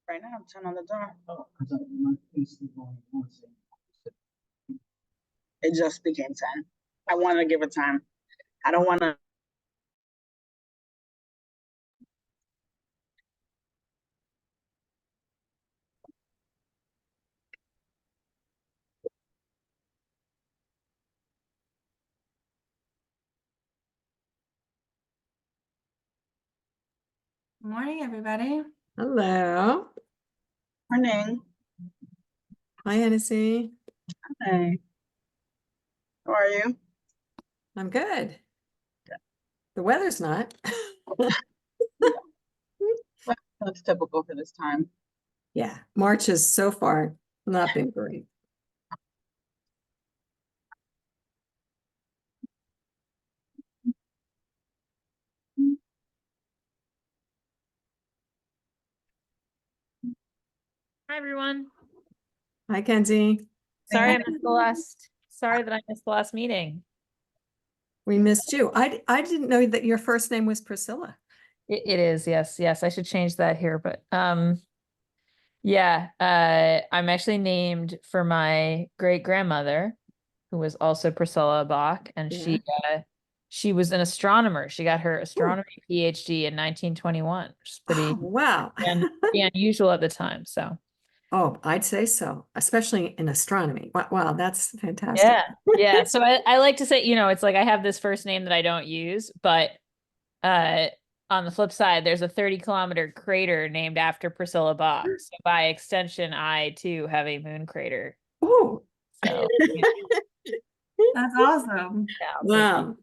Right now, turn on the door. Oh, I thought my face was going on. It just became 10. I want to give it time. I don't want to. Morning, everybody. Hello. Morning. Hi, Hennessy. Hey. How are you? I'm good. The weather's not. That's typical for this time. Yeah, March has so far not been great. Hi, everyone. Hi, Kenzie. Sorry that I missed the last meeting. We missed you. I didn't know that your first name was Priscilla. It is, yes. Yes, I should change that here, but yeah, I'm actually named for my great grandmother, who was also Priscilla Bach, and she was an astronomer. She got her astronomy PhD in 1921, which is pretty Wow. pretty unusual at the time. So Oh, I'd say so, especially in astronomy. Wow, that's fantastic. yeah, yeah. So I like to say, it's like I have this first name that I don't use, but on the flip side, there's a 30-kilometer crater named after Priscilla Bach. So by extension, I too have a moon crater. Oh, So That's awesome. yeah, wow.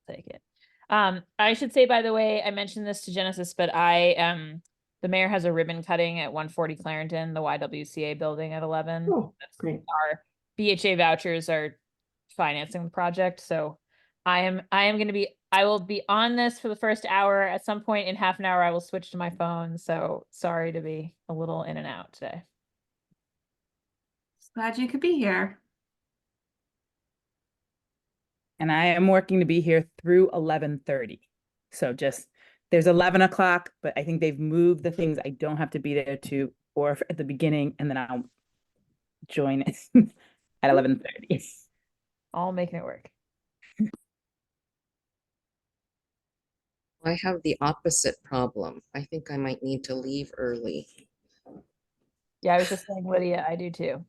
take it. I should say, by the way, I mentioned this to Genesis, but the mayor has a ribbon cutting at 140 Clarendon, the YWCA building at 11. Oh, great. Our BHA vouchers are financing the project, so I will be on this for the first hour. At some point in half an hour, I will switch to my phone. So sorry to be a little in and out today. Glad you could be here. And I am working to be here through 11:30. So there's 11 o'clock, but I think they've moved the things I don't have to be there to, or at the beginning, and then I'll join it at 11:30. All making it work. I have the opposite problem. I think I might need to leave early. Yeah, I was just saying, Lydia, I do too.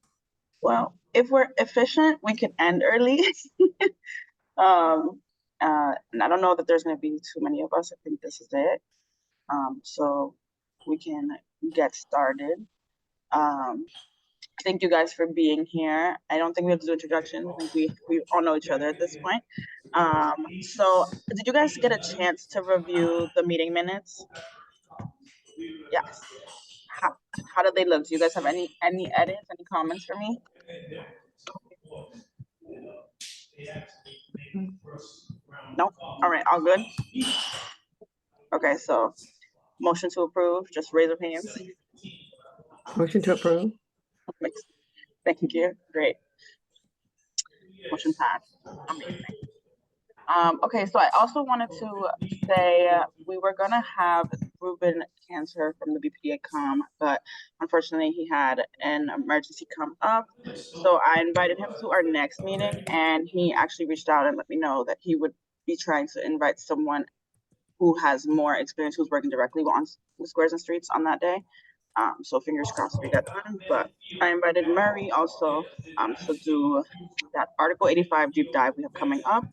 Well, if we're efficient, we can end early. And I don't know that there's going to be too many of us. I think this is it. So we can get started. Thank you guys for being here. I don't think we have to do introductions. I think we all know each other at this point. So did you guys get a chance to review the meeting minutes? Yes. How did they look? Do you guys have any edits, any comments for me? No? All right, all good? Okay, so motion to approve, just raise your hands. Motion to approve. Thank you. Great. Motion passed. Amazing. Okay, so I also wanted to say we were gonna have Ruben Cantor from the BPDA but unfortunately he had an emergency come up. So I invited him to our next meeting, and he actually reached out and let me know that he would be trying to invite someone who has more experience, who's working directly on the squares and streets on that day. So fingers crossed we get done. But I invited Murray also to do that Article 85 deep dive we have coming up.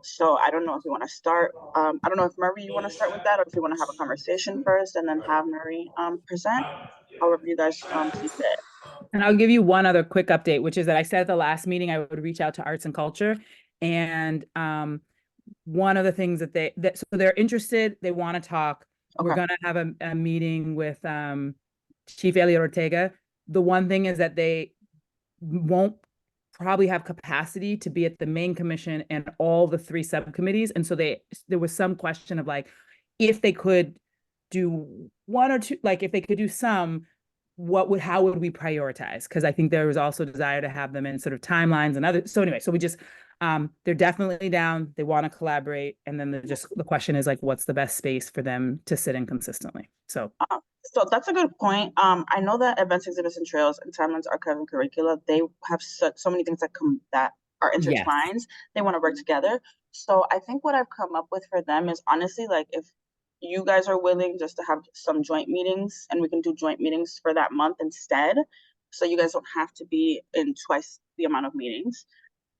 So I don't know if you want to start. I don't know if Murray, you want to start with that, or if you want to have a conversation first and then have Murray present. However you guys see fit. And I'll give you one other quick update, which is that I said at the last meeting I would reach out to arts and culture. And one of the things so they're interested, they want to talk. Okay. We're going to have a meeting with Chief Elliot Ortega. The one thing is that they won't probably have capacity to be at the main commission and all the 3 subcommittees. And so there was some question of like, if they could do 1 or 2, like if they could do some, how would we prioritize? Because I think there was also a desire to have them in sort of timelines and other. So anyway, so They're definitely down. They want to collaborate. And then the question is like, what's the best space for them to sit in consistently? So So that's a good point. I know that events, exhibits, and trails and timelines, archive, and curricula, they have so many things that are yes. intertwined. They want to work together. So I think what I've come up with for them is honestly, like, if you guys are willing just to have some joint meetings, and we can do joint meetings for that month instead, so you guys don't have to be in twice the amount of meetings.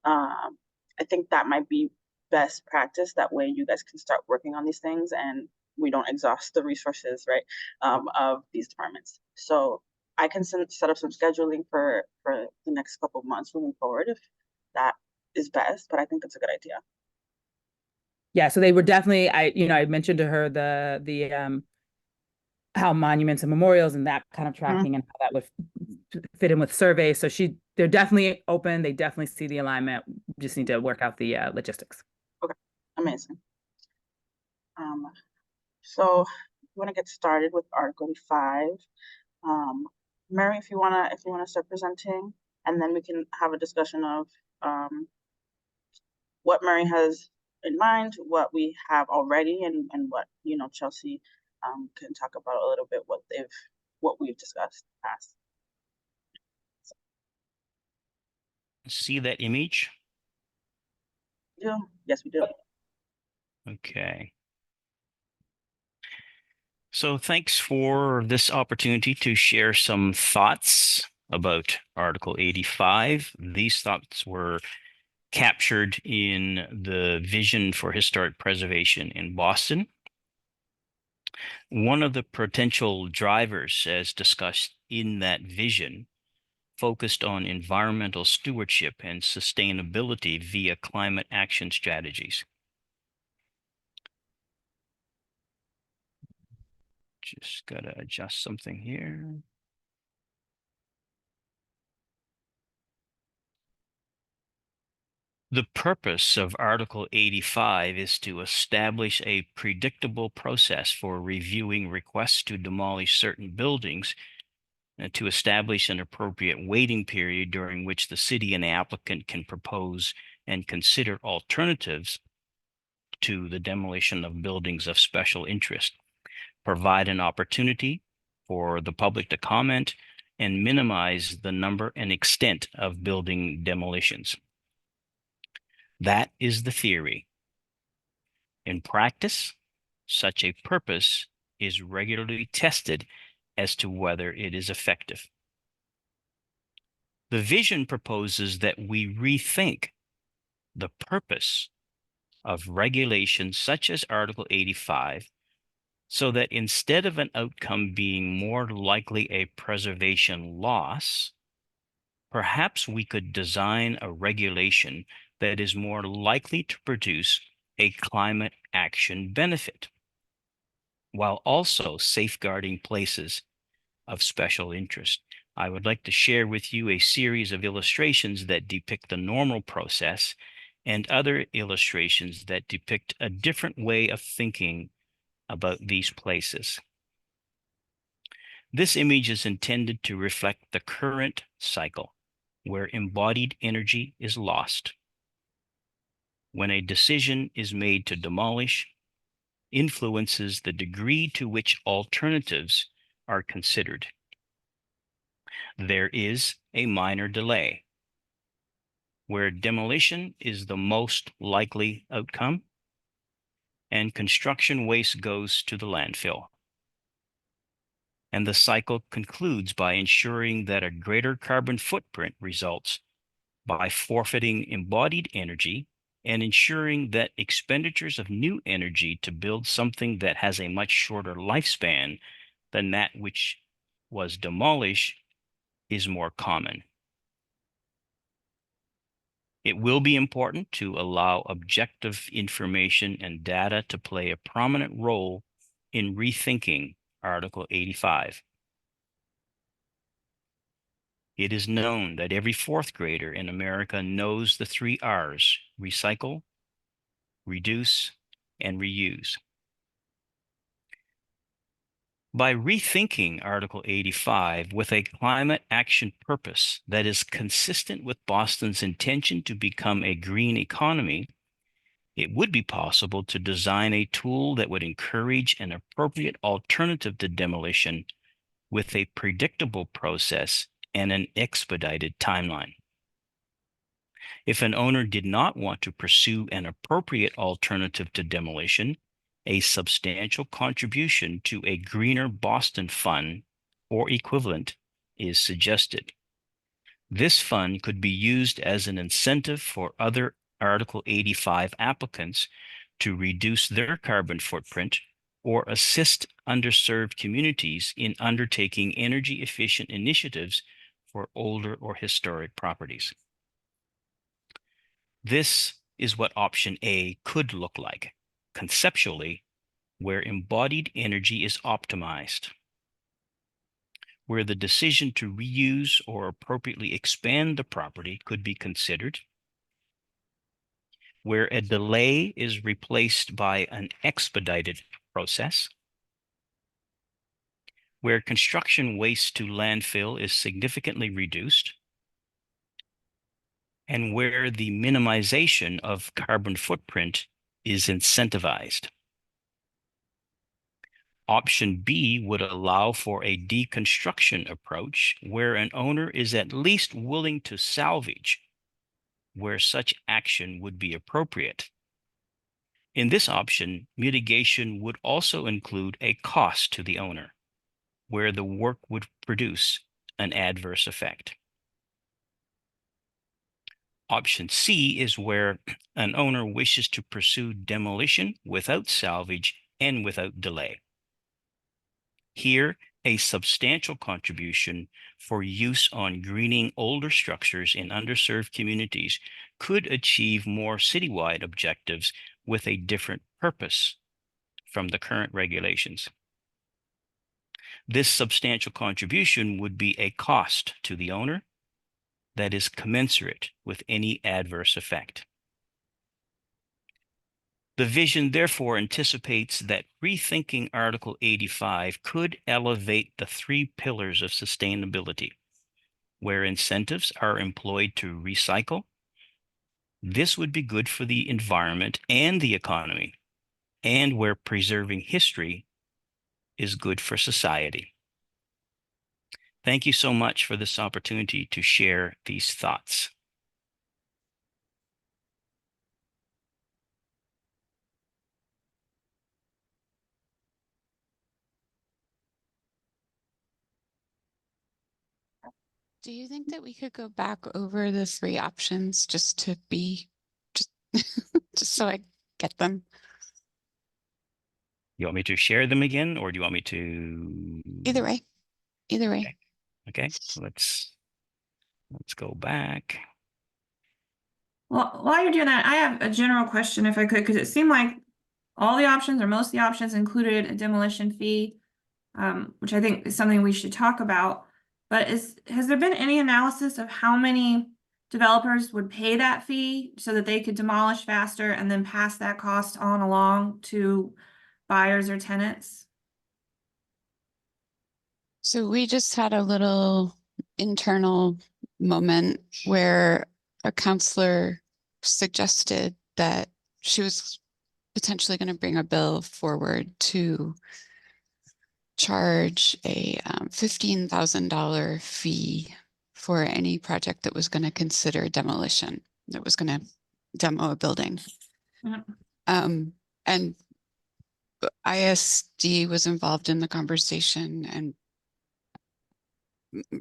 I think that might be best practice. That way you guys can start working on these things and we don't exhaust the resources, right, of these departments. So I can set up some scheduling for the next couple of months moving forward if that is best, but I think that's a good idea. Yeah, so they were definitely, I mentioned to her the how monuments and memorials and that kind of tracking and how that would fit in with surveys. So they're definitely open. They definitely see the alignment. Just need to work out the logistics. Okay, amazing. So we want to get started with Article 5. Mary, if you wanna start presenting, and then we can have a discussion of what Mary has in mind, what we have already, and what Chelsea can talk about a little bit what we've discussed past. See that image? Yeah, yes, we do. Okay. So thanks for this opportunity to share some thoughts about Article 85. These thoughts were captured in the Vision for Historic Preservation in Boston. One of the potential drivers, as discussed in that vision, focused on environmental stewardship and sustainability via climate action strategies. Just gotta adjust something here. The purpose of Article 85 is to establish a predictable process for reviewing requests to demolish certain buildings and to establish an appropriate waiting period during which the city and the applicant can propose and consider alternatives to the demolition of buildings of special interest, provide an opportunity for the public to comment, and minimize the number and extent of building demolitions. That is the theory. In practice, such a purpose is regularly tested as to whether it is effective. The vision proposes that we rethink the purpose of regulations such as Article 85 so that instead of an outcome being more likely a preservation loss, perhaps we could design a regulation that is more likely to produce a climate action benefit, while also safeguarding places of special interest. I would like to share with you a series of illustrations that depict the normal process and other illustrations that depict a different way of thinking about these places. This image is intended to reflect the current cycle where embodied energy is lost. When a decision is made to demolish, influences the degree to which alternatives are considered. There is a minor delay, where demolition is the most likely outcome, and construction waste goes to the landfill. And the cycle concludes by ensuring that a greater carbon footprint results by forfeiting embodied energy and ensuring that expenditures of new energy to build something that has a much shorter lifespan than that which was demolished is more common. It will be important to allow objective information and data to play a prominent role in rethinking Article 85. It is known that every fourth grader in America knows the 3 R's: recycle, reduce, and reuse. By rethinking Article 85 with a climate action purpose that is consistent with Boston's intention to become a green economy, it would be possible to design a tool that would encourage an appropriate alternative to demolition with a predictable process and an expedited timeline. If an owner did not want to pursue an appropriate alternative to demolition, a substantial contribution to a Greener Boston Fund or equivalent is suggested. This fund could be used as an incentive for other Article 85 applicants to reduce their carbon footprint or assist underserved communities in undertaking energy efficient initiatives for older or historic properties. This is what option A could look like, conceptually, where embodied energy is optimized, where the decision to reuse or appropriately expand the property could be considered, where a delay is replaced by an expedited process, where construction waste to landfill is significantly reduced, and where the minimization of carbon footprint is incentivized. Option B would allow for a deconstruction approach where an owner is at least willing to salvage where such action would be appropriate. In this option, mitigation would also include a cost to the owner, where the work would produce an adverse effect. Option C is where an owner wishes to pursue demolition without salvage and without delay. Here, a substantial contribution for use on greening older structures in underserved communities could achieve more citywide objectives with a different purpose from the current regulations. This substantial contribution would be a cost to the owner that is commensurate with any adverse effect. The vision therefore anticipates that rethinking Article 85 could elevate the three pillars of sustainability, where incentives are employed to recycle. This would be good for the environment and the economy, and where preserving history is good for society. Thank you so much for this opportunity to share these thoughts. Do you think that we could go back over the three options just to be, just, just so I get them? You want me to share them again, or do you want me to? Either way, either way. Okay, let's go back. Well, while you're doing that, I have a general question if I could, because it seemed like all the options or most of the options included a demolition fee, which I think is something we should talk about. But has there been any analysis of how many developers would pay that fee so that they could demolish faster and then pass that cost on along to buyers or tenants? So we just had a little internal moment where a counselor suggested that she was potentially going to bring a bill forward to charge a $15,000 fee for any project that was going to consider demolition, that was going to demo a building. Yeah. And ISD was involved in the conversation, and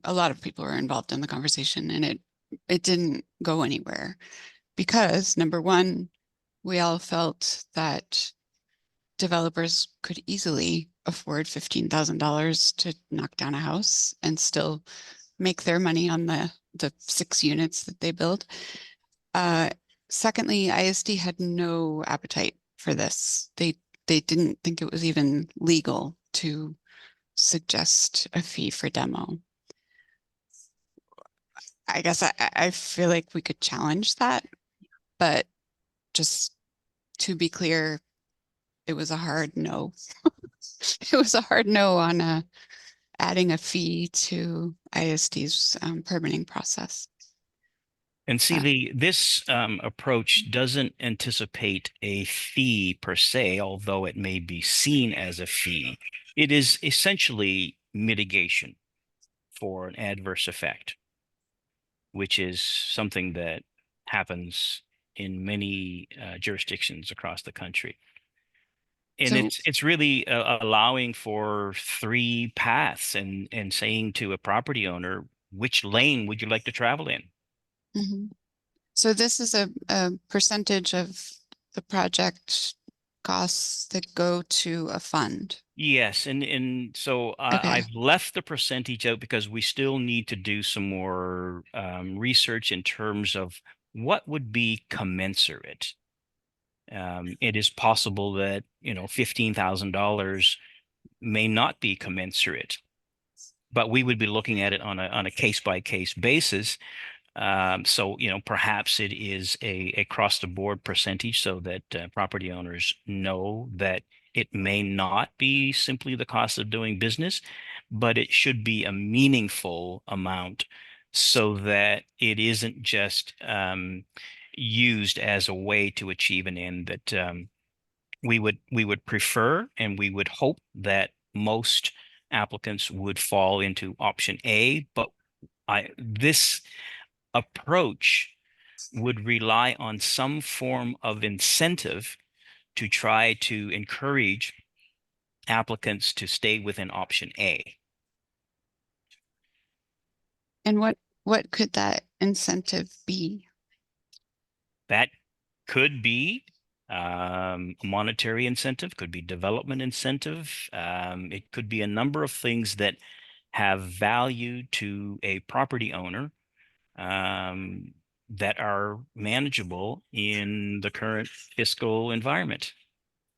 a lot of people were involved in the conversation, and it didn't go anywhere because, number one, we all felt that developers could easily afford $15,000 to knock down a house and still make their money on the 6 units that they build. Secondly, ISD had no appetite for this. They didn't think it was even legal to suggest a fee for demo. I guess I feel like we could challenge that, but just to be clear, it was a hard no. It was a hard no on adding a fee to ISD's permitting process. And see, Uh, this approach doesn't anticipate a fee per se, although it may be seen as a fee. It is essentially mitigation for an adverse effect, which is something that happens in many jurisdictions across the country. And So- it's really allowing for three paths and saying to a property owner, which lane would you like to travel in? Mhm. So this is a percentage of the project costs that go to a fund. Yes, and so Okay. I've left the percentage out because we still need to do some more research in terms of what would be commensurate. It is possible that, you know, $15,000 may not be commensurate, but we would be looking at it on a case by case basis. So, you know, perhaps it is a across the board percentage so that property owners know that it may not be simply the cost of doing business, but it should be a meaningful amount so that it isn't just used as a way to achieve an end that we would prefer, and we would hope that most applicants would fall into option A, but this approach would rely on some form of incentive to try to encourage applicants to stay within option A. And what could that incentive be? That could be a monetary incentive, could be development incentive. It could be a number of things that have value to a property owner that are manageable in the current fiscal environment.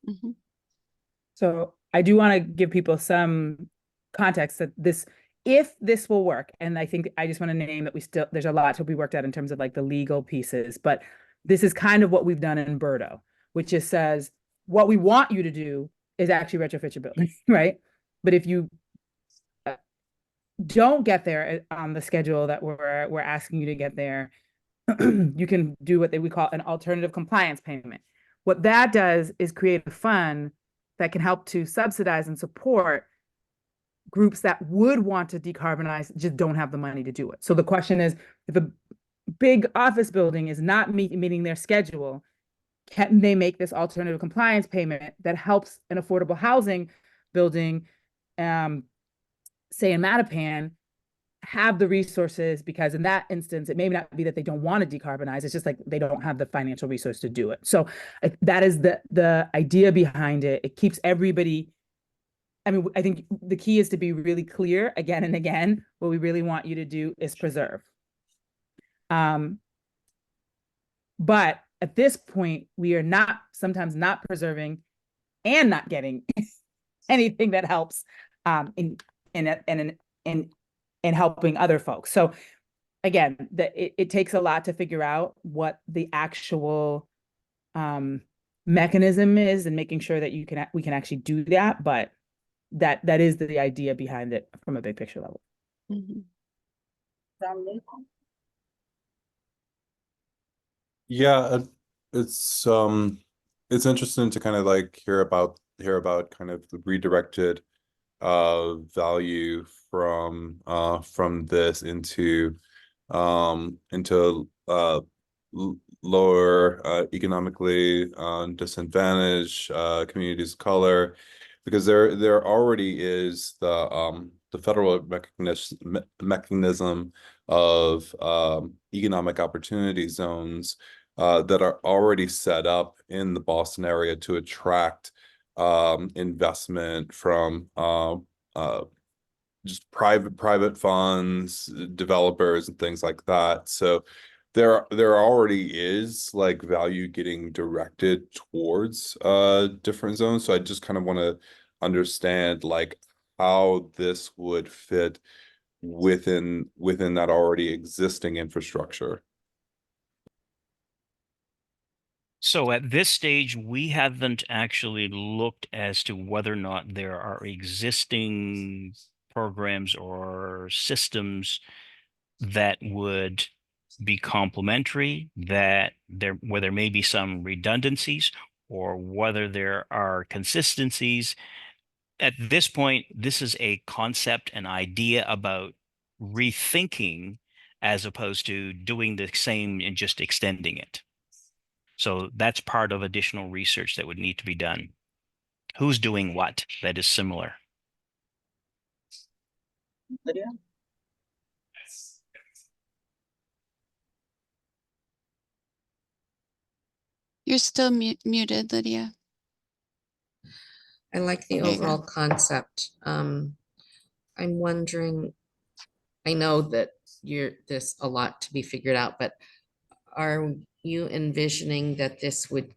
Mhm. So I do want to give people some context that if this will work, and I think I just want to name that there's a lot to be worked out in terms of like the legal pieces, but this is kind of what we've done in Berto, which just says what we want you to do is actually retrofit your building, right? But if you don't get there on the schedule that we're asking you to get there, you can do what we call an alternative compliance payment. What that does is create a fund that can help to subsidize and support groups that would want to decarbonize, just don't have the money to do it. So the question is, if a big office building is not meeting their schedule, can they make this alternative compliance payment that helps an affordable housing building, say in Mattapan, have the resources? Because in that instance, it may not be that they don't want to decarbonize, it's just like they don't have the financial resource to do it. So that is the idea behind it. It keeps everybody, I mean, I think the key is to be really clear again and again. What we really want you to do is preserve. But at this point, we are sometimes not preserving and not getting anything that helps in helping other folks. So again, it takes a lot to figure out what the actual mechanism is and making sure that we can actually do that. But that is the idea behind it from a big picture level. Mhm. Yeah, it's interesting to kind of like hear about kind of the redirected value from this into lower economically disadvantaged communities of color, because there already is the federal mechanism of economic opportunity zones that are already set up in the Boston area to attract investment from just private funds, developers, and things like that. So there already is like value getting directed towards different zones. So I just kind of want to understand like how this would fit within that already existing infrastructure. So at this stage, we haven't actually looked as to whether or not there are existing programs or systems that would be complementary, that where there may be some redundancies, or whether there are consistencies. At this point, this is a concept, an idea about rethinking as opposed to doing the same and just extending it. So that's part of additional research that would need to be done. Who's doing what that is similar? Lydia? You're still muted, Lydia. I like the There you go. overall concept. I'm wondering, I know that there's a lot to be figured out, but are you envisioning that this would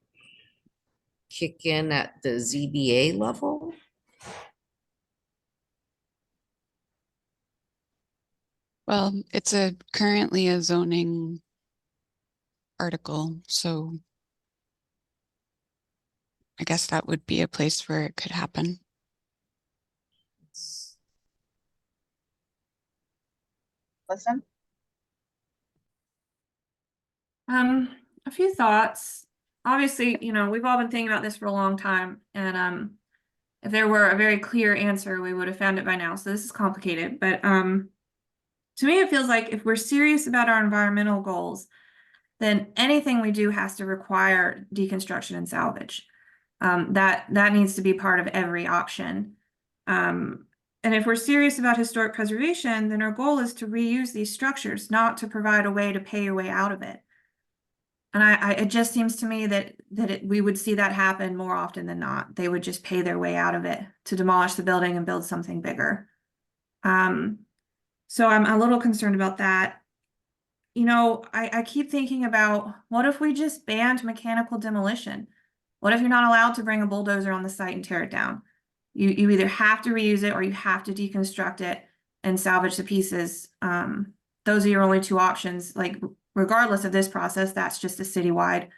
kick in at the ZBA level? Well, it's currently a zoning article, so I guess that would be a place where it could happen. Listen. A few thoughts. Obviously, you know, we've all been thinking about this for a long time, and if there were a very clear answer, we would have found it by now. So this is complicated, but to me, it feels like if we're serious about our environmental goals, then anything we do has to require deconstruction and salvage. That needs to be part of every option. And if we're serious about historic preservation, then our goal is to reuse these structures, not to provide a way to pay your way out of it. And it just seems to me that we would see that happen more often than not. They would just pay their way out of it to demolish the building and build something bigger. So I'm a little concerned about that. You know, I keep thinking about, what if we just banned mechanical demolition? What if you're not allowed to bring a bulldozer on the site and tear it down? You either have to reuse it or you have to deconstruct it and salvage the pieces. Those are your only two options. Like, regardless of this process, that's just a citywide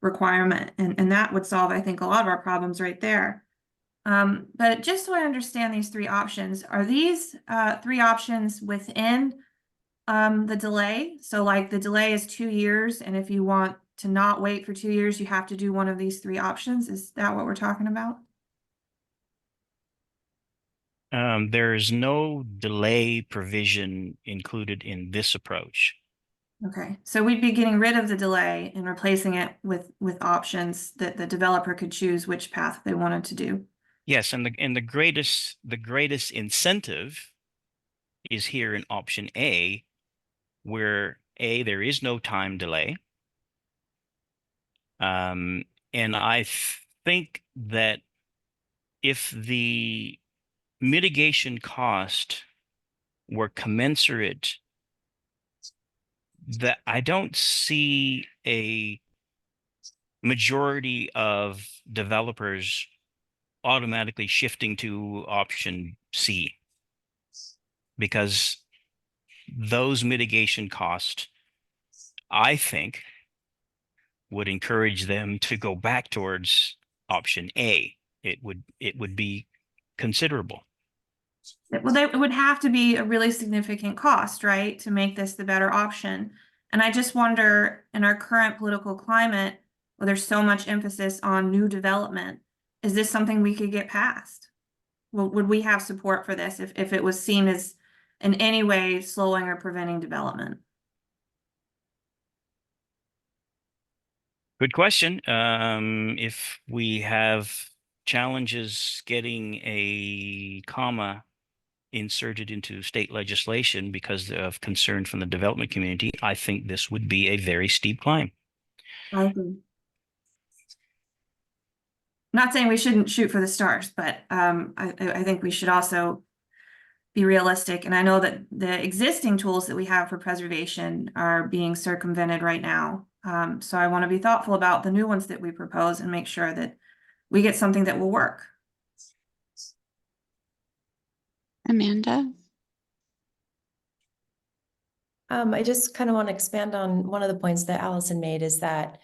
requirement. And that would solve, I think, a lot of our problems right there. But just so I understand these three options, are these three options within the delay? So like the delay is 2 years, and if you want to not wait for 2 years, you have to do one of these three options. Is that what we're talking about? There's no delay provision included in this approach. Okay, so we'd be getting rid of the delay and replacing it with options that the developer could choose which path they wanted to do. Yes, and the greatest incentive is here in option A, where there is no time delay. And I think that if the mitigation cost were commensurate, that I don't see a majority of developers automatically shifting to option C, because those mitigation costs, I think, would encourage them to go back towards option A. It would be considerable. Well, it would have to be a really significant cost, right, to make this the better option. And I just wonder, in our current political climate, where there's so much emphasis on new development, is this something we could get past? Well, would we have support for this if it was seen as in any way slowing or preventing development? Good question. If we have challenges getting a comma inserted into state legislation because of concern from the development community, I think this would be a very steep climb. I agree. Not saying we shouldn't shoot for the stars, but I think we should also be realistic. And I know that the existing tools that we have for preservation are being circumvented right now. So I want to be thoughtful about the new ones that we propose and make sure that we get something that will work. Amanda? I just kind of want to expand on one of the points that Allison made, is that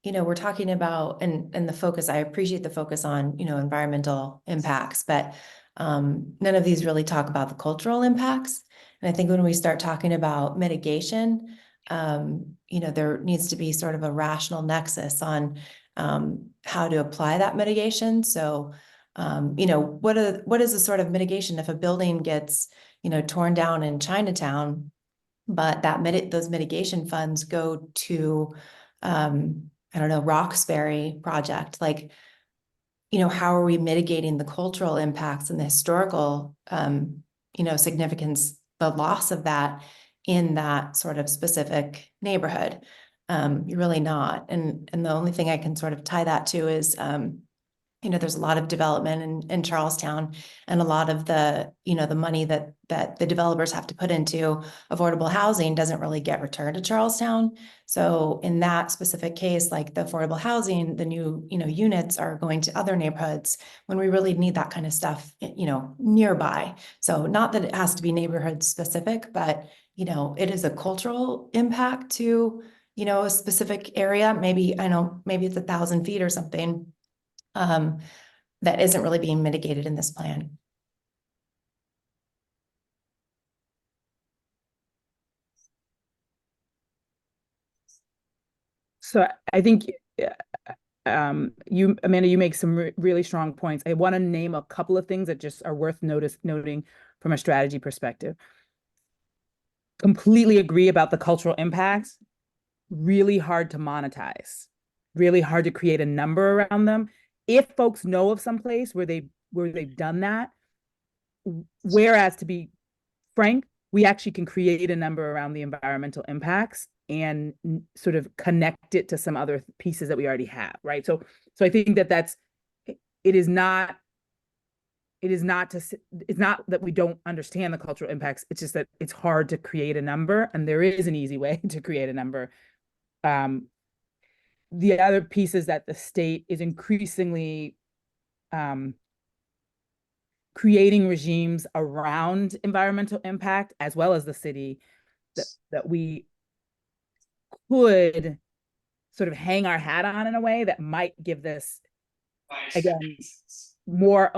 we're talking about, and the focus, I appreciate the focus on, environmental impacts, but none of these really talk about the cultural impacts. And I think when we start talking about mitigation, there needs to be sort of a rational nexus on how to apply that mitigation. So, what is the sort of mitigation if a building gets, torn down in Chinatown, but those mitigation funds go to, I don't know, Roxbury project, like, how are we mitigating the cultural impacts and the historical, significance, the loss of that in that sort of specific neighborhood? You're really not. And the only thing I can sort of tie that to is, there's a lot of development in Charlestown, and a lot of the money that the developers have to put into affordable housing doesn't really get returned to Charlestown. So in that specific case, like the affordable housing, the new, units are going to other neighborhoods when we really need that kind of stuff, nearby. So not that it has to be neighborhood specific, but, it is a cultural impact to, a specific area. Maybe, maybe it's 1,000 feet or something. That isn't really being mitigated in this plan. So I think Amanda, you make some really strong points. I want to name a couple of things that just are worth noting from a strategy perspective. Completely agree about the cultural impacts. Really hard to monetize. Really hard to create a number around them. If folks know of some place where they've done that, whereas, to be frank, we actually can create a number around the environmental impacts and sort of connect it to some other pieces that we already have, right? So I think it is not that we don't understand the cultural impacts. It's just that it's hard to create a number, and there is an easy way to create a number. The other piece is that the state is increasingly creating regimes around environmental impact, as well as the city, that we could sort of hang our hat on in a way that might give this, again, more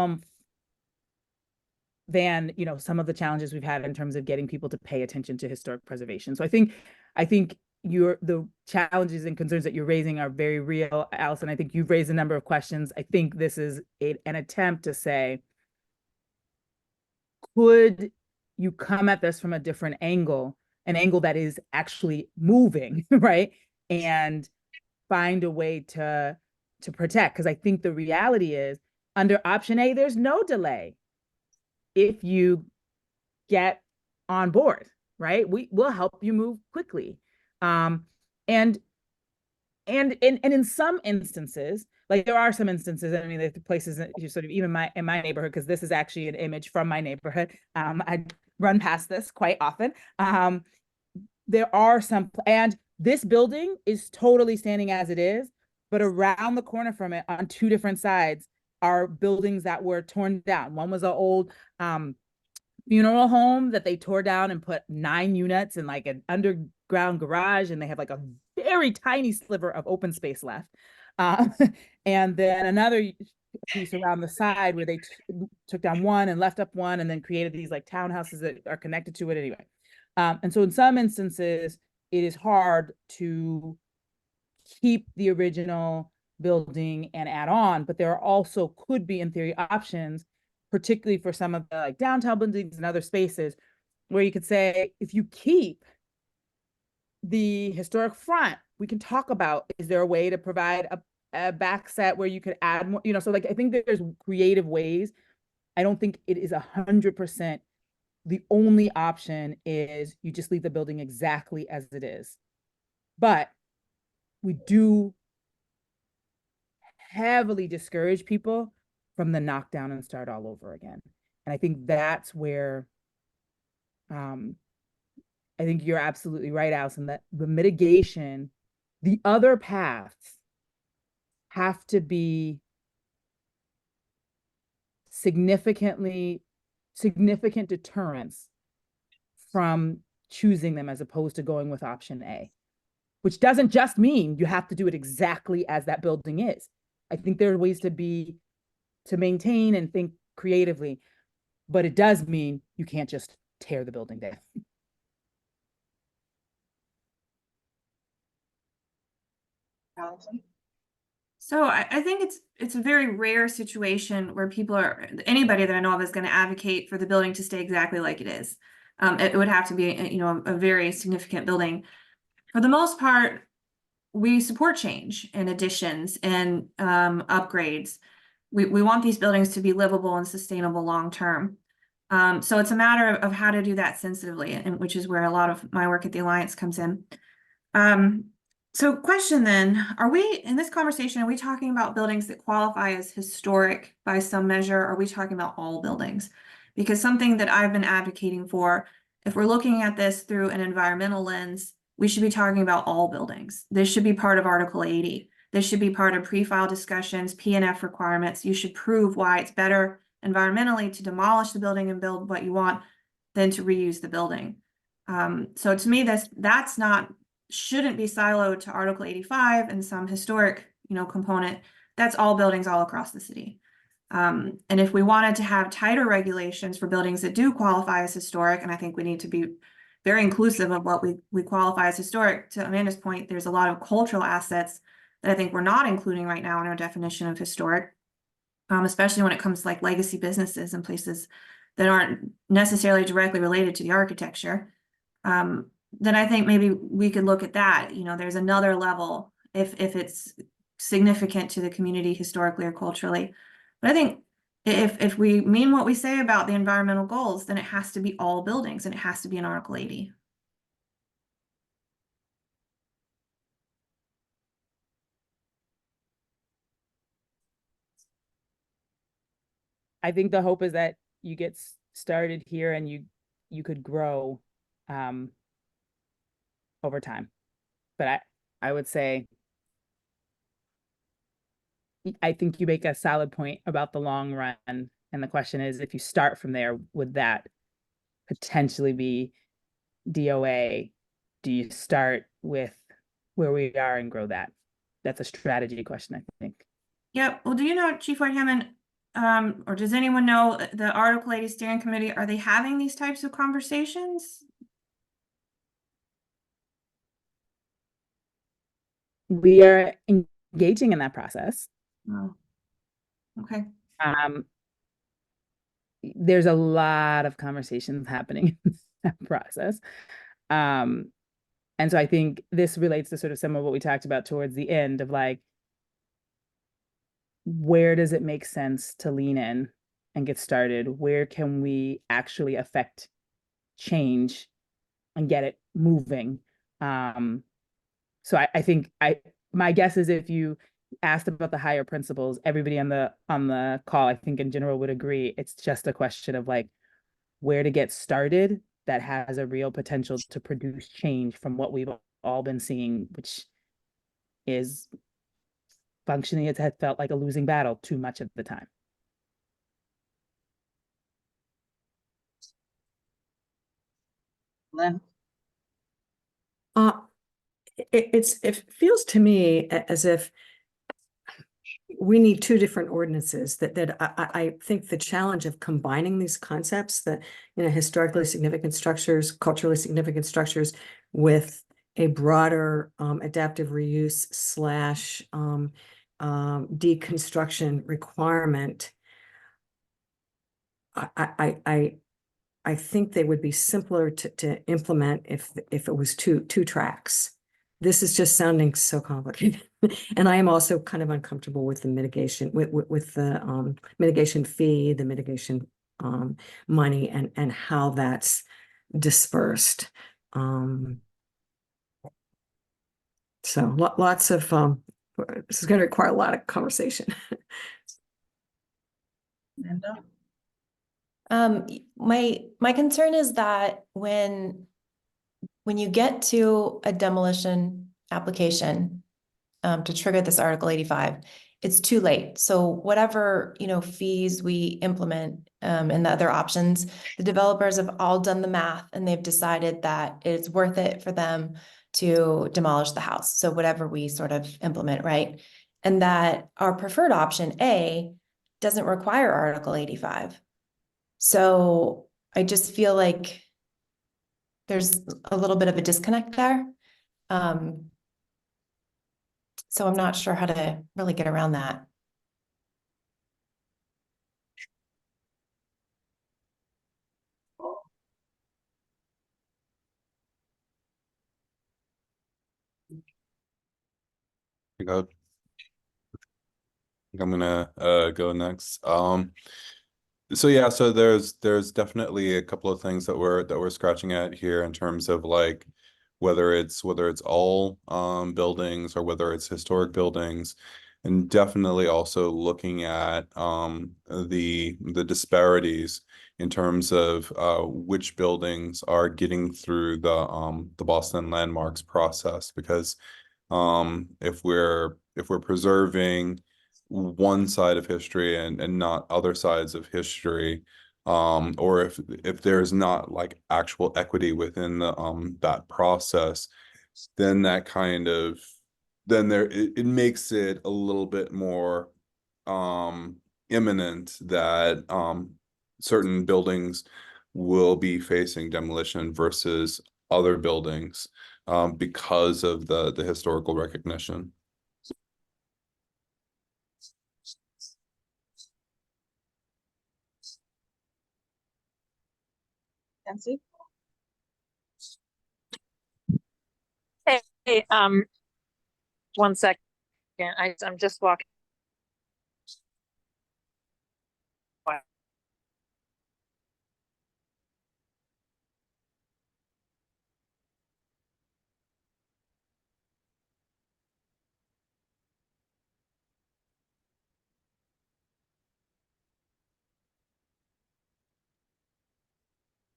than some of the challenges we've had in terms of getting people to pay attention to historic preservation. So I think the challenges and concerns that you're raising are very real, Allison. I think you've raised a number of questions. I think this is an attempt to say, could you come at this from a different angle, an angle that is actually moving, right? And find a way to protect. Because I think the reality is, under option A, there's no delay if you get on board, right? We will help you move quickly. And in some instances, like there are some instances, I mean, there's places that you sort of, even in my neighborhood, because this is actually an image from my neighborhood. I run past this quite often. There are some, and this building is totally standing as it is, but around the corner from it on two different sides are buildings that were torn down. One was an old funeral home that they tore down and put 9 units in like an underground garage, and they have like a very tiny sliver of open space left. And then another piece around the side where they took down one and left up one, and then created these like townhouses that are connected to it anyway. And so in some instances, it is hard to keep the original building and add on, but there are also could be, in theory, options, particularly for some of the like downtown buildings and other spaces, where you could say, if you keep the historic front, we can talk about, is there a way to provide a back set where you could add more, so like, I think there's creative ways. I don't think it is 100%. The only option is you just leave the building exactly as it is. But we do heavily discourage people from the knockdown and start all over again. And I think that's where I think you're absolutely right, Allison, that the mitigation, the other paths have to be significant deterrence from choosing them as opposed to going with option A. which doesn't just mean you have to do it exactly as that building is. I think there are ways to maintain and think creatively, but it does mean you can't just tear the building down. Allison? So I think it's a very rare situation where anybody that I know of is going to advocate for the building to stay exactly like it is. It would have to be, a very significant building. For the most part, we support change and additions and upgrades. We want these buildings to be livable and sustainable long term. So it's a matter of how to do that sensitively, and which is where a lot of my work at the Alliance comes in. So question then, are we, in this conversation, are we talking about buildings that qualify as historic by some measure? Or are we talking about all buildings? Because something that I've been advocating for, if we're looking at this through an environmental lens, we should be talking about all buildings. This should be part of Article 80. This should be part of pre-file discussions, P&F requirements. You should prove why it's better environmentally to demolish the building and build what you want than to reuse the building. So to me, that's not, shouldn't be siloed to Article 85 and some historic, component. That's all buildings all across the city. And if we wanted to have tighter regulations for buildings that do qualify as historic, and I think we need to be very inclusive of what we qualify as historic, to Amanda's point, there's a lot of cultural assets that I think we're not including right now in our definition of historic, especially when it comes to like legacy businesses and places that aren't necessarily directly related to the architecture. Then I think maybe we could look at that. There's another level if it's significant to the community historically or culturally. But I think if we mean what we say about the environmental goals, then it has to be all buildings and it has to be in Article 80. I think the hope is that you get started here and you could grow over time. But I would say, I think you make a solid point about the long run. And the question is, if you start from there, would that potentially be DOA? Do you start with where we are and grow that? That's a strategy question, I think. Yeah. Well, do you know, Chief White-Hammond, or does anyone know the Article 80 Steering Committee, are they having these types of conversations? We are engaging in that process. Oh, okay. There's a lot of conversations happening in that process. And so I think this relates to sort of some of what we talked about towards the end of like, where does it make sense to lean in and get started? Where can we actually affect change and get it moving? So I think my guess is if you asked about the higher principles, everybody on the call, I think in general would agree. It's just a question of like where to get started that has a real potential to produce change from what we've all been seeing, which is functioning, it had felt like a losing battle too much of the time. Lynn? It feels to me as if we need two different ordinances that I think the challenge of combining these concepts, that, historically significant structures, culturally significant structures, with a broader adaptive reuse / deconstruction requirement. I think they would be simpler to implement if it was two tracks. This is just sounding so complicated. And I am also kind of uncomfortable with the mitigation, with the mitigation fee, the mitigation money, and how that's dispersed. So lots of, this is going to require a lot of conversation. Amanda? My concern is that when you get to a demolition application to trigger this Article 85, it's too late. So whatever, fees we implement and the other options, the developers have all done the math and they've decided that it's worth it for them to demolish the house. So whatever we sort of implement, right? And that our preferred option A doesn't require Article 85. So I just feel like there's a little bit of a disconnect there. So I'm not sure how to really get around that. I think I'm gonna go next. So yeah, so there's definitely a couple of things that we're scratching at here in terms of like whether it's all buildings or whether it's historic buildings, and definitely also looking at the disparities in terms of which buildings are getting through the Boston Landmarks process, because if we're preserving one side of history and not other sides of history, or if there's not like actual equity within the that process, then that kind of it makes it a little bit more imminent that certain buildings will be facing demolition versus other buildings because of the historical recognition. Nancy? Hey, 1 second. I'm just walking.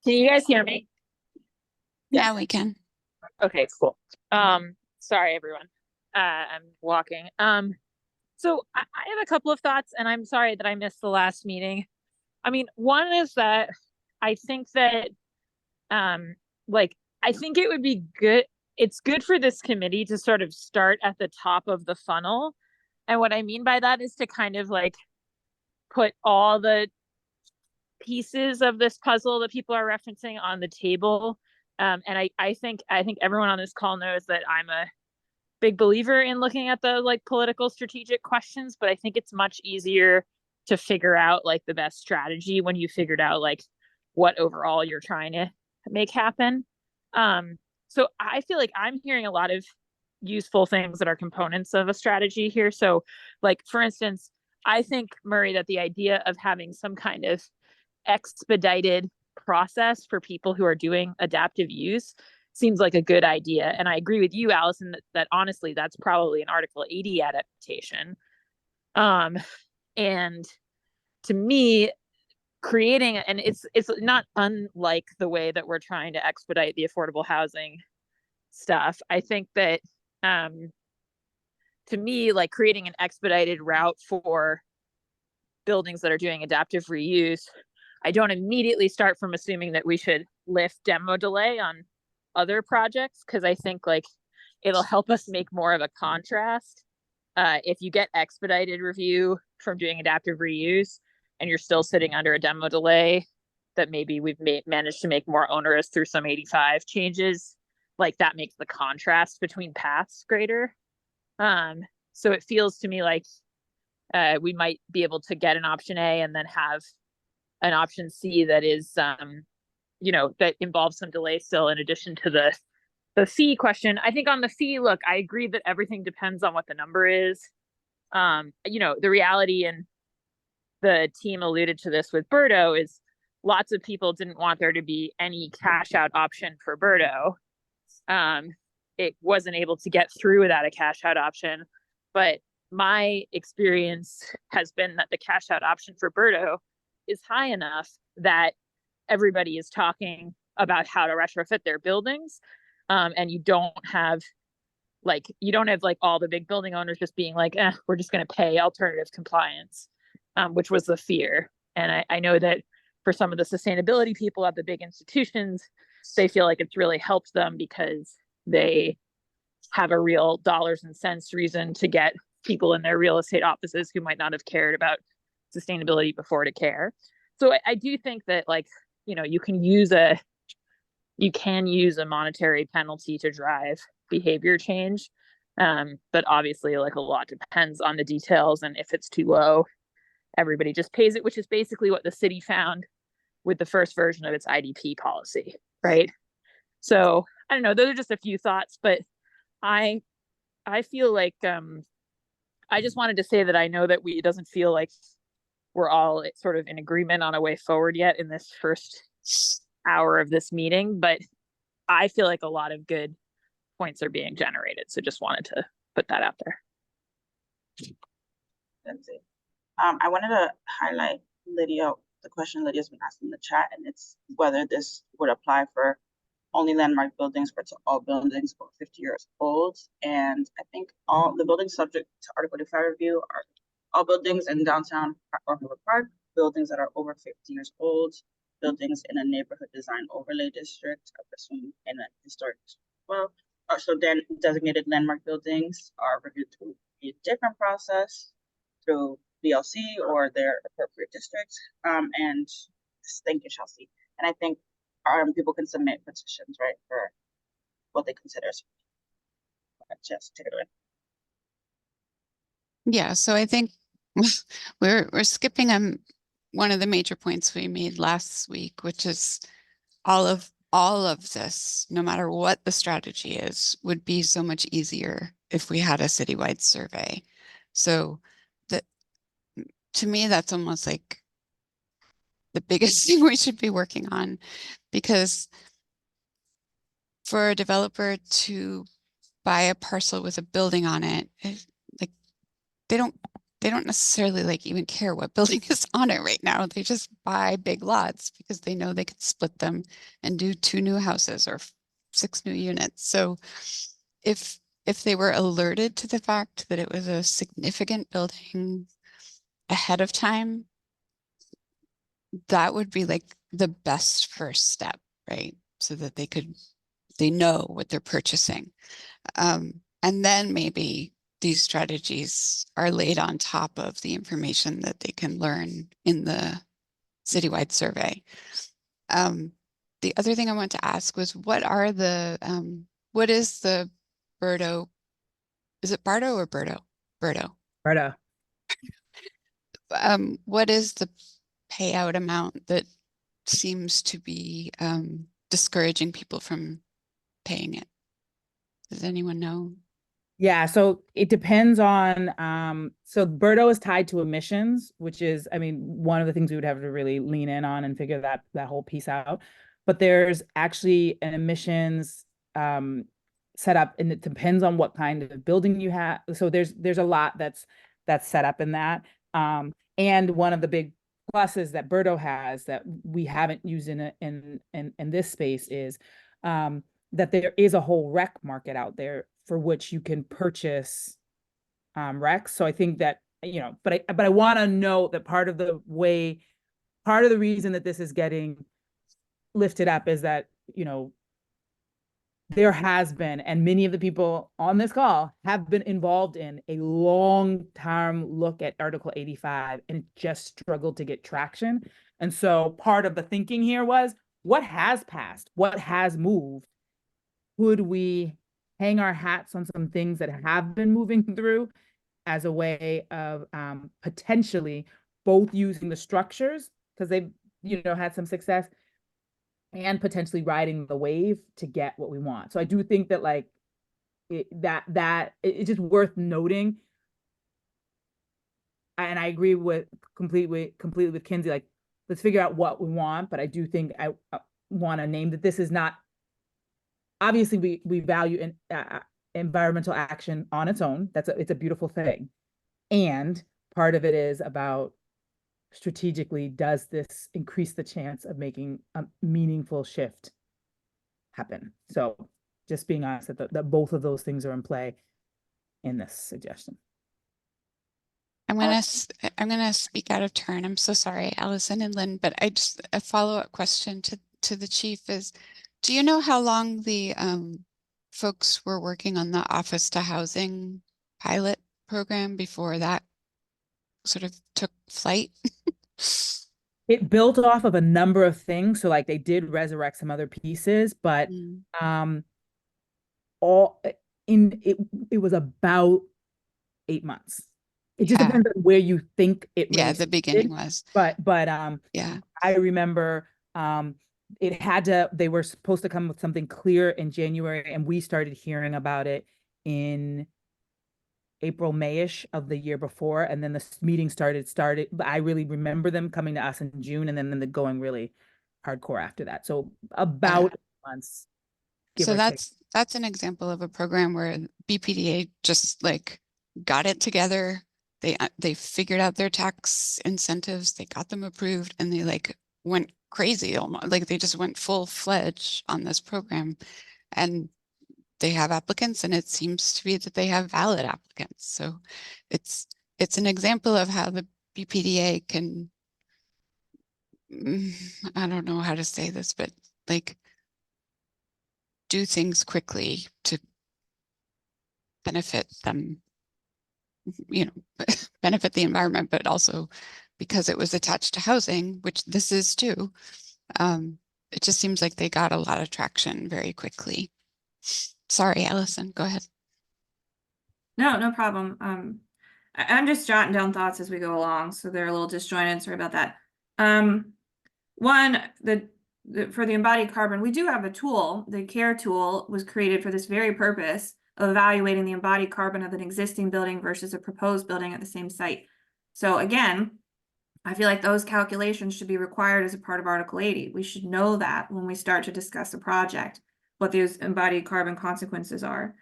Can you guys hear me? Yeah, we can. Okay, cool. Sorry everyone. I'm walking. So I have a couple of thoughts, and I'm sorry that I missed the last meeting. I mean, one is that I think that like I think it would be good. It's good for this committee to sort of start at the top of the funnel. And what I mean by that is to kind of like put all the pieces of this puzzle that people are referencing on the table. And I think everyone on this call knows that I'm a big believer in looking at the like political strategic questions, but I think it's much easier to figure out like the best strategy when you figured out like what overall you're trying to make happen. So I feel like I'm hearing a lot of useful things that are components of a strategy here. So like, for instance, I think, Murray, that the idea of having some kind of expedited process for people who are doing adaptive use seems like a good idea. And I agree with you, Allison, that honestly, that's probably an Article 80 adaptation. And to me, creating, and it's not unlike the way that we're trying to expedite the affordable housing stuff. I think that to me, like creating an expedited route for buildings that are doing adaptive reuse, I don't immediately start from assuming that we should lift demo delay on other projects, because I think like it'll help us make more of a contrast. If you get expedited review from doing adaptive reuse and you're still sitting under a demo delay that maybe we've managed to make more onerous through some 85 changes, like that makes the contrast between paths greater. So it feels to me like we might be able to get an option A and then have an option C that is, you know, that involves some delay still in addition to the fee question. I think on the fee, look, I agree that everything depends on what the number is. You know, the reality, and the team alluded to this with Berto, is lots of people didn't want there to be any cash out option for Berto. It wasn't able to get through without a cash out option, but my experience has been that the cash out option for Berto is high enough that everybody is talking about how to retrofit their buildings. And you don't have like all the big building owners just being like, we're just going to pay alternative compliance, which was the fear. And I know that for some of the sustainability people at the big institutions, they feel like it's really helped them because they have a real dollars and cents reason to get people in their real estate offices who might not have cared about sustainability before to care. So I do think that, like, you know, you can use a monetary penalty to drive behavior change. But obviously, like, a lot depends on the details, and if it's too low, everybody just pays it, which is basically what the city found with the first version of its IDP policy, right? So I don't know, those are just a few thoughts, but I feel like I just wanted to say that I know that it doesn't feel like we're all sort of in agreement on a way forward yet in this first hour of this meeting, but I feel like a lot of good points are being generated. So just wanted to put that out there. That's it. I wanted to highlight Lydia, the question Lydia's been asking in the chat, and it's whether this would apply for only landmark buildings or to all buildings over 50 years old. And I think all the buildings subject to Article 5 review are all buildings in downtown Orford Park, buildings that are over 50 years old, buildings in a neighborhood design overlay district, I presume in a historic district. Well, also then designated landmark buildings are reviewed through a different process through BLC or their appropriate districts. And thank you, Chelsea. And I think people can submit petitions, right, for what they consider. Just take it away. Yeah, so I think we're skipping one of the major points we made last week, which is all of this, no matter what the strategy is, would be so much easier if we had a citywide survey. So that, to me, that's almost like the biggest thing we should be working on, because for a developer to buy a parcel with a building on it, like they don't necessarily like even care what building is on it right now. They just buy big lots because they know they could split them and do 2 new houses or 6 new units. So if they were alerted to the fact that it was a significant building ahead of time, that would be like the best first step, right? So that they know what they're purchasing. And then maybe these strategies are laid on top of the information that they can learn in the citywide survey. The other thing I want to ask was, what is the Berto? Is it Bardo or Berto? Berto. Berto. What is the payout amount that seems to be discouraging people from paying it? Does anyone know? Yeah, so it depends on, so Berto is tied to emissions, which is, I mean, one of the things we would have to really lean in on and figure that whole piece out. But there's actually an emissions set up, and it depends on what kind of building you have. So there's a lot that's set up in that. And one of the big pluses that Berto has that we haven't used in this space is that there is a whole rec market out there for which you can purchase recs. So I think that, you know, but I want to note that part of the reason that this is getting lifted up is that, you know, there has been, and many of the people on this call have been involved in a long-term look at Article 85 and just struggled to get traction. And so part of the thinking here was, what has passed? What has moved? Could we hang our hats on some things that have been moving through as a way of potentially both using the structures, because they've, you know, had some success, and potentially riding the wave to get what we want. So I do think that, like, it's just worth noting. And I agree completely with Kinsey, like, let's figure out what we want. But I do think I want to name that this is not, obviously we value environmental action on its own. It's a beautiful thing. And part of it is about, strategically, does this increase the chance of making a meaningful shift happen? So just being honest that both of those things are in play in this suggestion. I'm gonna speak out of turn. I'm so sorry, Allison and Lynn, but a follow-up question to the chief is, do you know how long the folks were working on the office to housing pilot program before that sort of took flight. It built off of a number of things. So like they did resurrect some other pieces, but Mm. all it was about 8 months. It just Yeah. depends on where you think it Yeah, really the beginning started. was. But Yeah. I remember they were supposed to come with something clear in January, and we started hearing about it in April, Mayish of the year before, and then the meeting started. But I really remember them coming to us in June, and then going really hardcore after that. So about months, give So or take. that's an example of a program where BPDA just like got it together. They figured out their tax incentives, they got them approved, and they like went crazy almost. Like they just went full-fledged on this program, and they have applicants, and it seems to be that they have valid applicants. So it's an example of how the BPDA can, I don't know how to say this, but like do things quickly to benefit them, you know, benefit the environment, but also because it was attached to housing, which this is too. It just seems like they got a lot of traction very quickly. Sorry, Allison, go ahead. No, no problem. I'm just jotting down thoughts as we go along, so they're a little disjointed. Sorry about that. One, for the embodied carbon, we do have a tool. The CARE tool was created for this very purpose of evaluating the embodied carbon of an existing building versus a proposed building at the same site. So again, I feel like those calculations should be required as a part of Article 80. We should know that when we start to discuss a project, what those embodied carbon consequences are.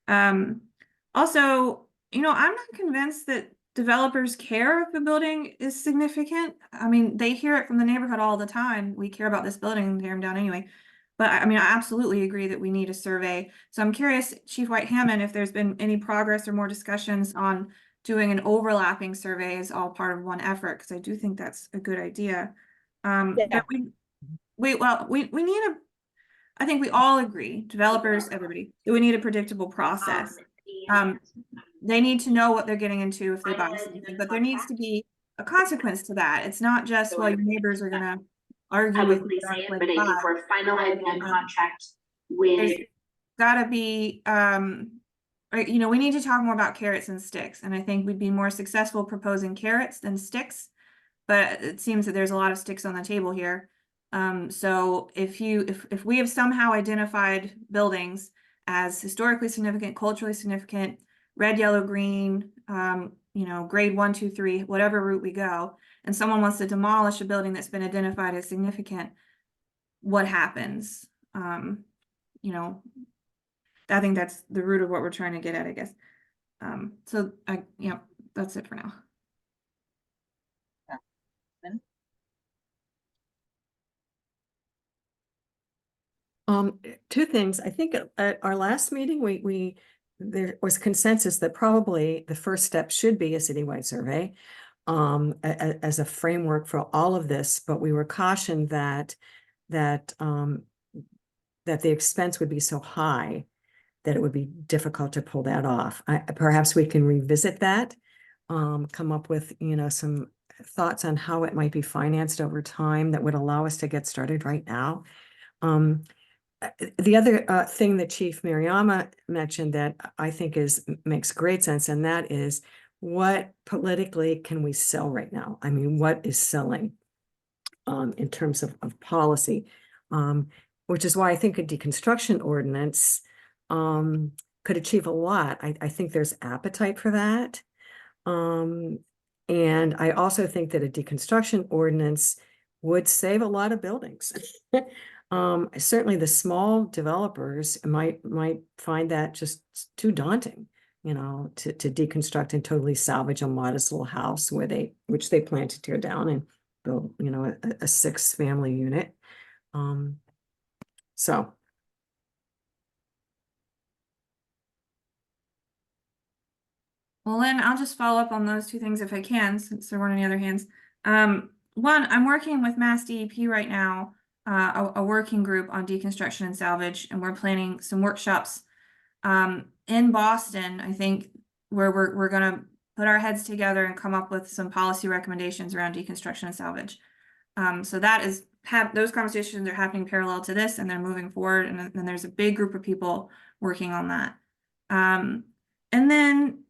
Also, I'm not convinced that developers care if the building is significant. I mean, they hear it from the neighborhood all the time. We care about this building and tear them down anyway. But I mean, I absolutely agree that we need a survey. So I'm curious, Chief White-Hammond, if there's been any progress or more discussions on doing an overlapping survey as all part of one effort, because I do think that's a good idea. That we need I think we all agree, developers, everybody, that we need a predictable process. They need to know what they're getting into if they buy something, but there needs to be a consequence to that. It's not just, well, your neighbors are gonna argue with you. But I think we're finalizing a contract with. There's gotta be, we need to talk more about carrots and sticks, and I think we'd be more successful proposing carrots than sticks. But it seems that there's a lot of sticks on the table here. So if we have somehow identified buildings as historically significant, culturally significant, red, yellow, green, grade 1, 2, 3, whatever route we go, and someone wants to demolish a building that's been identified as significant, what happens? I think that's the root of what we're trying to get at, I guess. So that's it for now. Two things. I think at our last meeting, there was consensus that probably the first step should be a citywide survey as a framework for all of this, but we were cautioned that the expense would be so high that it would be difficult to pull that off. Perhaps we can revisit that, come up with, some thoughts on how it might be financed over time that would allow us to get started right now. The other thing that Chief Mariama mentioned that I think makes great sense, and that is, what politically can we sell right now? I mean, what is selling in terms of policy? Which is why I think a deconstruction ordinance could achieve a lot. I think there's appetite for that. And I also think that a deconstruction ordinance would save a lot of buildings. Certainly the small developers might find that just too daunting, to deconstruct and totally salvage a modest little house which they plan to tear down and build, a 6-family unit. So. Well, Lynn, I'll just follow up on those two things if I can, since there weren't any other hands. One, I'm working with Mass DEP right now, a working group on deconstruction and salvage, and we're planning some workshops In Boston, I think where we're gonna put our heads together and come up with some policy recommendations around deconstruction and salvage. So that is those conversations are happening parallel to this, and they're moving forward, and then there's a big group of people working on that. And then,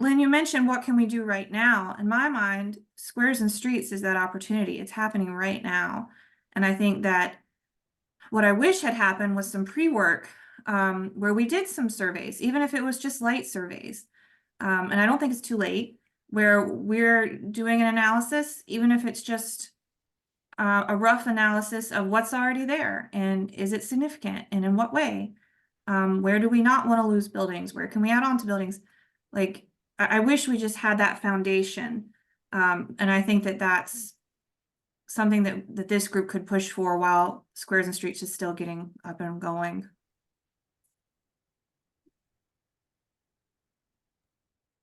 Lynn, you mentioned what can we do right now? In my mind, Squares and Streets is that opportunity. It's happening right now. And I think that what I wish had happened was some pre-work where we did some surveys, even if it was just light surveys. And I don't think it's too late, where we're doing an analysis, even if it's just a rough analysis of what's already there and is it significant and in what way? Where do we not want to lose buildings? Where can we add on to buildings? Like, I wish we just had that foundation. And I think that that's something that this group could push for while Squares and Streets is still getting up and going.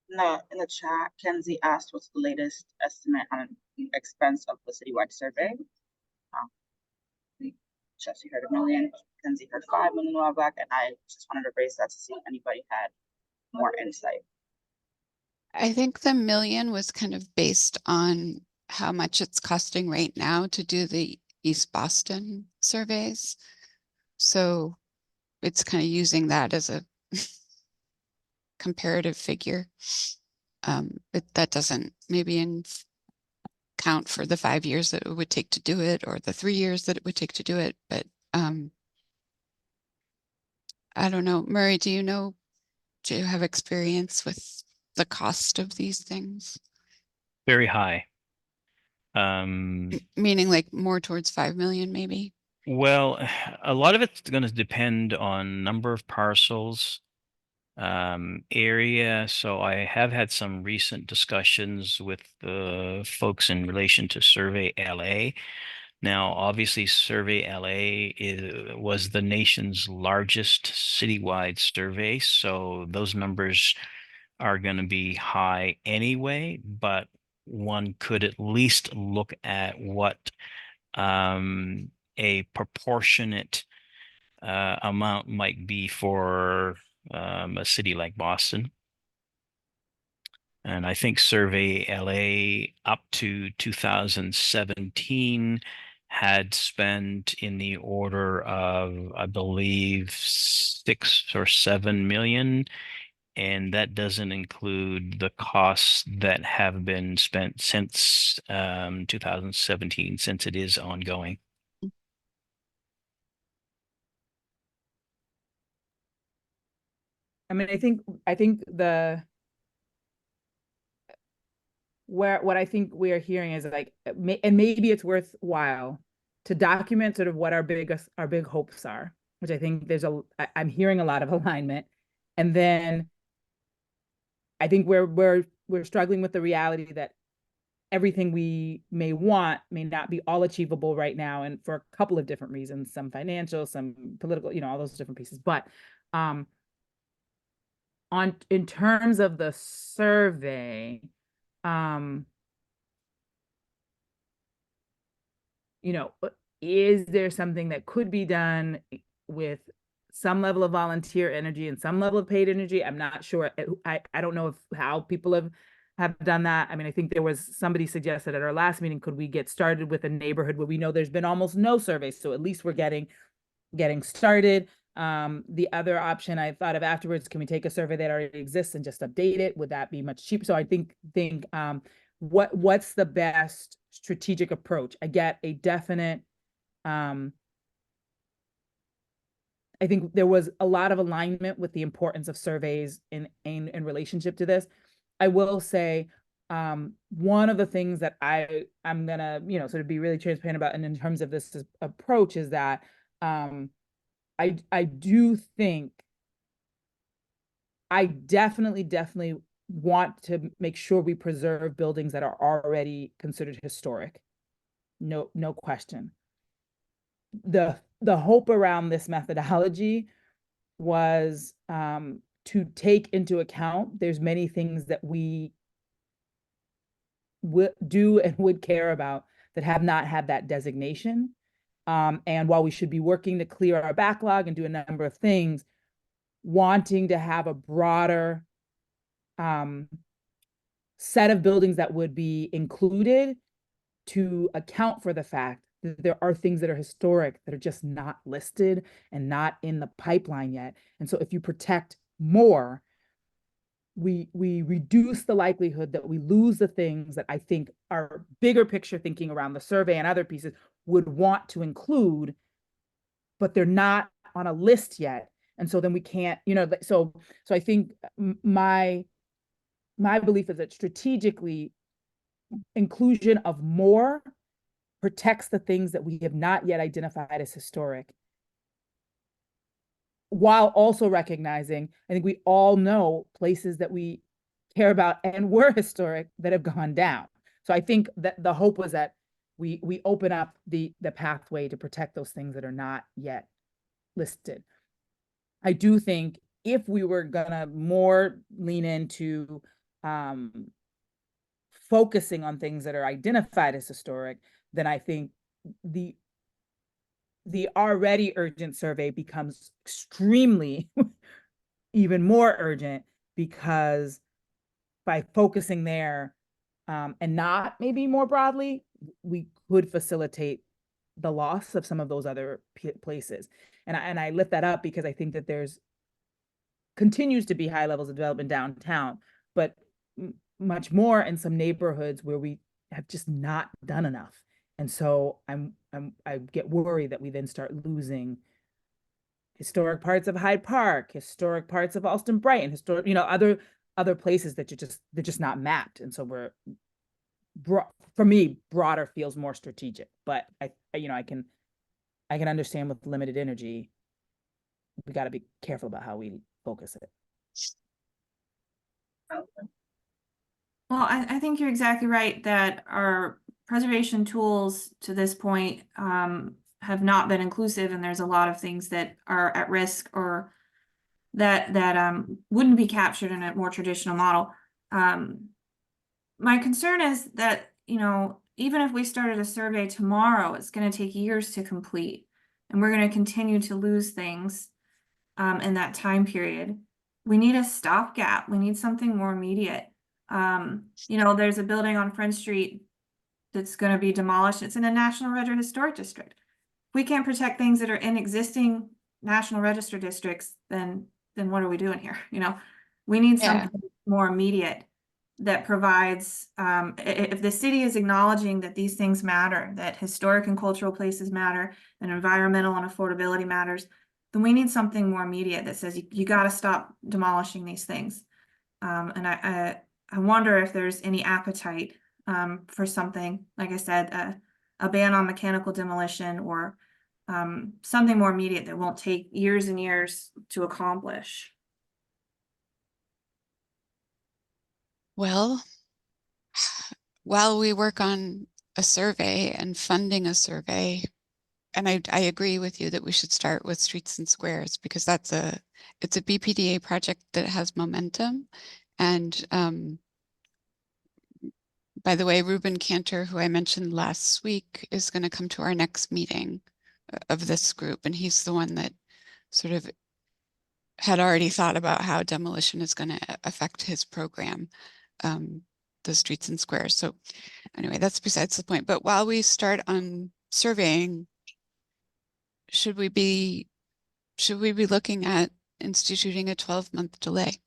In the chat, Kenzie asked what's the latest estimate on the expense of the citywide survey. Jesse heard $1 million, Kenzie heard 5 million a while back, and I just wanted to raise that to see if anybody had more insight. I think the million was kind of based on how much it's costing right now to do the East Boston surveys. So it's kind of using that as a comparative figure. That doesn't maybe count for the 5 years that it would take to do it, or the 3 years that it would take to do it. But I don't know. Murray, do you have experience with the cost of these things? Very high. Meaning like more towards 5 million, maybe? Well, a lot of it's going to depend on number of parcels, area. So I have had some recent discussions with the folks in relation to Survey LA. Now, obviously, Survey LA was the nation's largest citywide survey, so those numbers are going to be high anyway, but one could at least look at what a proportionate amount might be for a city like Boston. And I think Survey LA up to 2017 had spent in the order of, I believe, 6 or 7 million. And that doesn't include the costs that have been spent since 2017, since it is ongoing. I mean, I think what I think we are hearing is like, and maybe it's worthwhile to document sort of what our big hopes are, which I think I'm hearing a lot of alignment. And then I think we're struggling with the reality that everything we may want may not be all achievable right now, and for a couple of different reasons, some financial, some political, all those different pieces. But in terms of the survey, is there something that could be done with some level of volunteer energy and some level of paid energy? I'm not sure. I don't know how people have done that. I mean, I think there was somebody suggested at our last meeting, could we get started with a neighborhood where we know there's been almost no surveys, so at least we're getting started. The other option I thought of afterwards, can we take a survey that already exists and just update it? Would that be much cheaper? So I think what's the best strategic approach? I get a definite, I think there was a lot of alignment with the importance of surveys in relationship to this. I will say, one of the things that I'm gonna, sort of be really transparent about, and in terms of this approach, is that I do think I definitely want to make sure we preserve buildings that are already considered historic. No question. The hope around this methodology was to take into account there's many things that we would do and would care about that have not had that designation. And while we should be working to clear our backlog and do a number of things, wanting to have a broader set of buildings that would be included to account for the fact that there are things that are historic that are just not listed and not in the pipeline yet. And so if you protect more, we reduce the likelihood that we lose the things that I think our bigger picture thinking around the survey and other pieces would want to include, but they're not on a list yet. And so then we can't, so I think my belief is that strategically inclusion of more protects the things that we have not yet identified as historic, while also recognizing, I think we all know places that we care about and were historic that have gone down. So I think that the hope was that we open up the pathway to protect those things that are not yet listed. I do think if we were gonna more lean into focusing on things that are identified as historic, then I think the already urgent survey becomes extremely even more urgent, because by focusing there and not maybe more broadly, we could facilitate the loss of some of those other places. And I lift that up because I think that there's continues to be high levels of development downtown, but much more in some neighborhoods where we have just not done enough. And so I get worried that we then start losing historic parts of Hyde Park, historic parts of Alston Brighton, historic, other places that they're just not mapped. And so for me, broader feels more strategic, but I can understand with limited energy, we got to be careful about how we focus it. Well, I think you're exactly right that our preservation tools to this point have not been inclusive, and there's a lot of things that are at risk or that wouldn't be captured in a more traditional model. My concern is that, even if we started a survey tomorrow, it's going to take years to complete, and we're going to continue to lose things in that time period. We need a stopgap. We need something more immediate. There's a building on Front Street that's going to be demolished. It's in a National Register Historic District. If we can't protect things that are in existing National Register districts, then what are we doing here? We need something more immediate that provides, if the city is acknowledging that these things matter, that historic and cultural places matter, and environmental and affordability matters, then we need something more immediate that says you got to stop demolishing these things. And I wonder if there's any appetite for something, like I said, a ban on mechanical demolition, or something more immediate that won't take years and years to accomplish. Well, while we work on a survey and funding a survey, and I agree with you that we should start with streets and squares, because it's a BPDA project that has momentum. And by the way, Ruben Cantor, who I mentioned last week, is going to come to our next meeting of this group, and he's the one that sort of had already thought about how demolition is going to affect his program, the streets and squares. So anyway, that's besides the point. But while we start on surveying, should we be looking at instituting a 12-month delay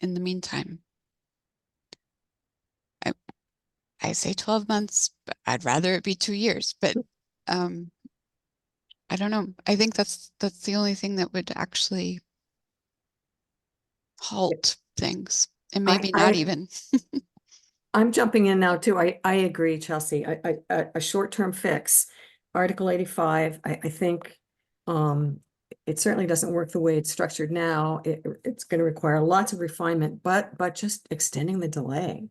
in the meantime? I say 12 months, but I'd rather it be 2 years, but I don't know. I think that's the only thing that would actually halt things, and maybe not even. I'm jumping in now too. I agree, Chelsea. A short-term fix, Article 85, I think it certainly doesn't work the way it's structured now. It's going to require lots of refinement, but just extending the delay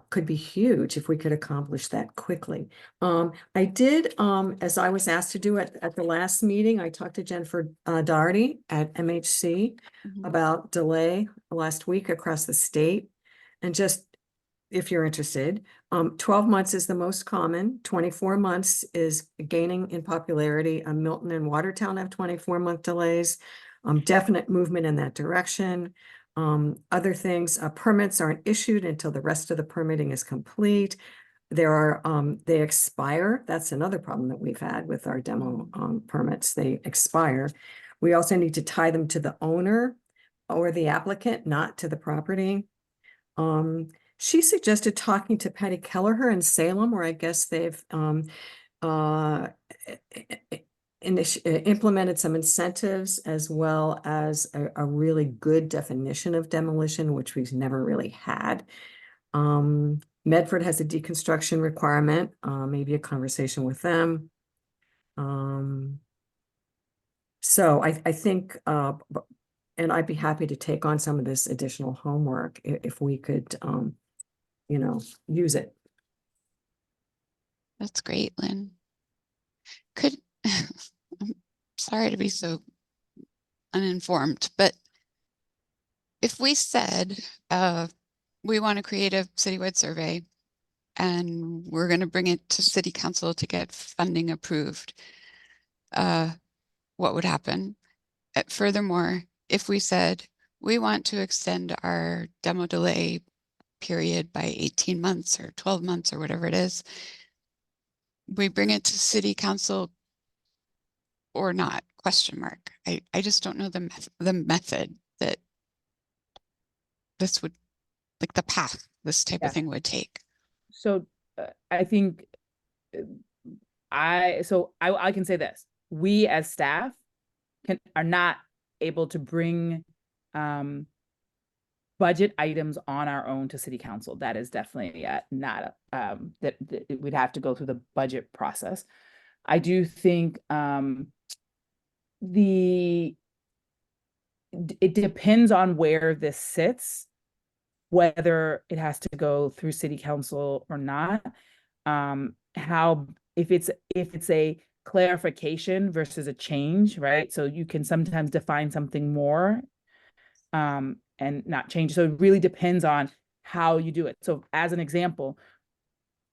could be huge if we could accomplish that quickly. I did, as I was asked to do at the last meeting, I talked to Jennifer Doherty at MHC about delay last week across the state, and just if you're interested. 12 months is the most common. 24 months is gaining in popularity. Milton and Watertown have 24-month delays. Definite movement in that direction. Other things, permits aren't issued until the rest of the permitting is complete. There are, they expire. That's another problem that we've had with our demo permits. They expire. We also need to tie them to the owner or the applicant, not to the property. She suggested talking to Patty Kelleher in Salem, where I guess they've implemented some incentives as well as a really good definition of demolition, which we've never really had. Medford has a deconstruction requirement, maybe a conversation with them. So I think, and I'd be happy to take on some of this additional homework if we could, you know, use it. That's great, Lynn. Could, I'm sorry to be so uninformed, but if we said, we want to create a citywide survey and we're going to bring it to city council to get funding approved, what would happen? Furthermore, if we said we want to extend our demo delay period by 18 months or 12 months or whatever it is, we bring it to city council or not, question mark. I just don't know the method that this would, like the path this type of thing would take. So I think I can say this: we as staff are not able to bring budget items on our own to city council. That is definitely not that we'd have to go through the budget process. I do think it depends on where this sits, whether it has to go through city council or not. If it's a clarification versus a change, right? So you can sometimes define something more and not change. So it really depends on how you do it. So as an example,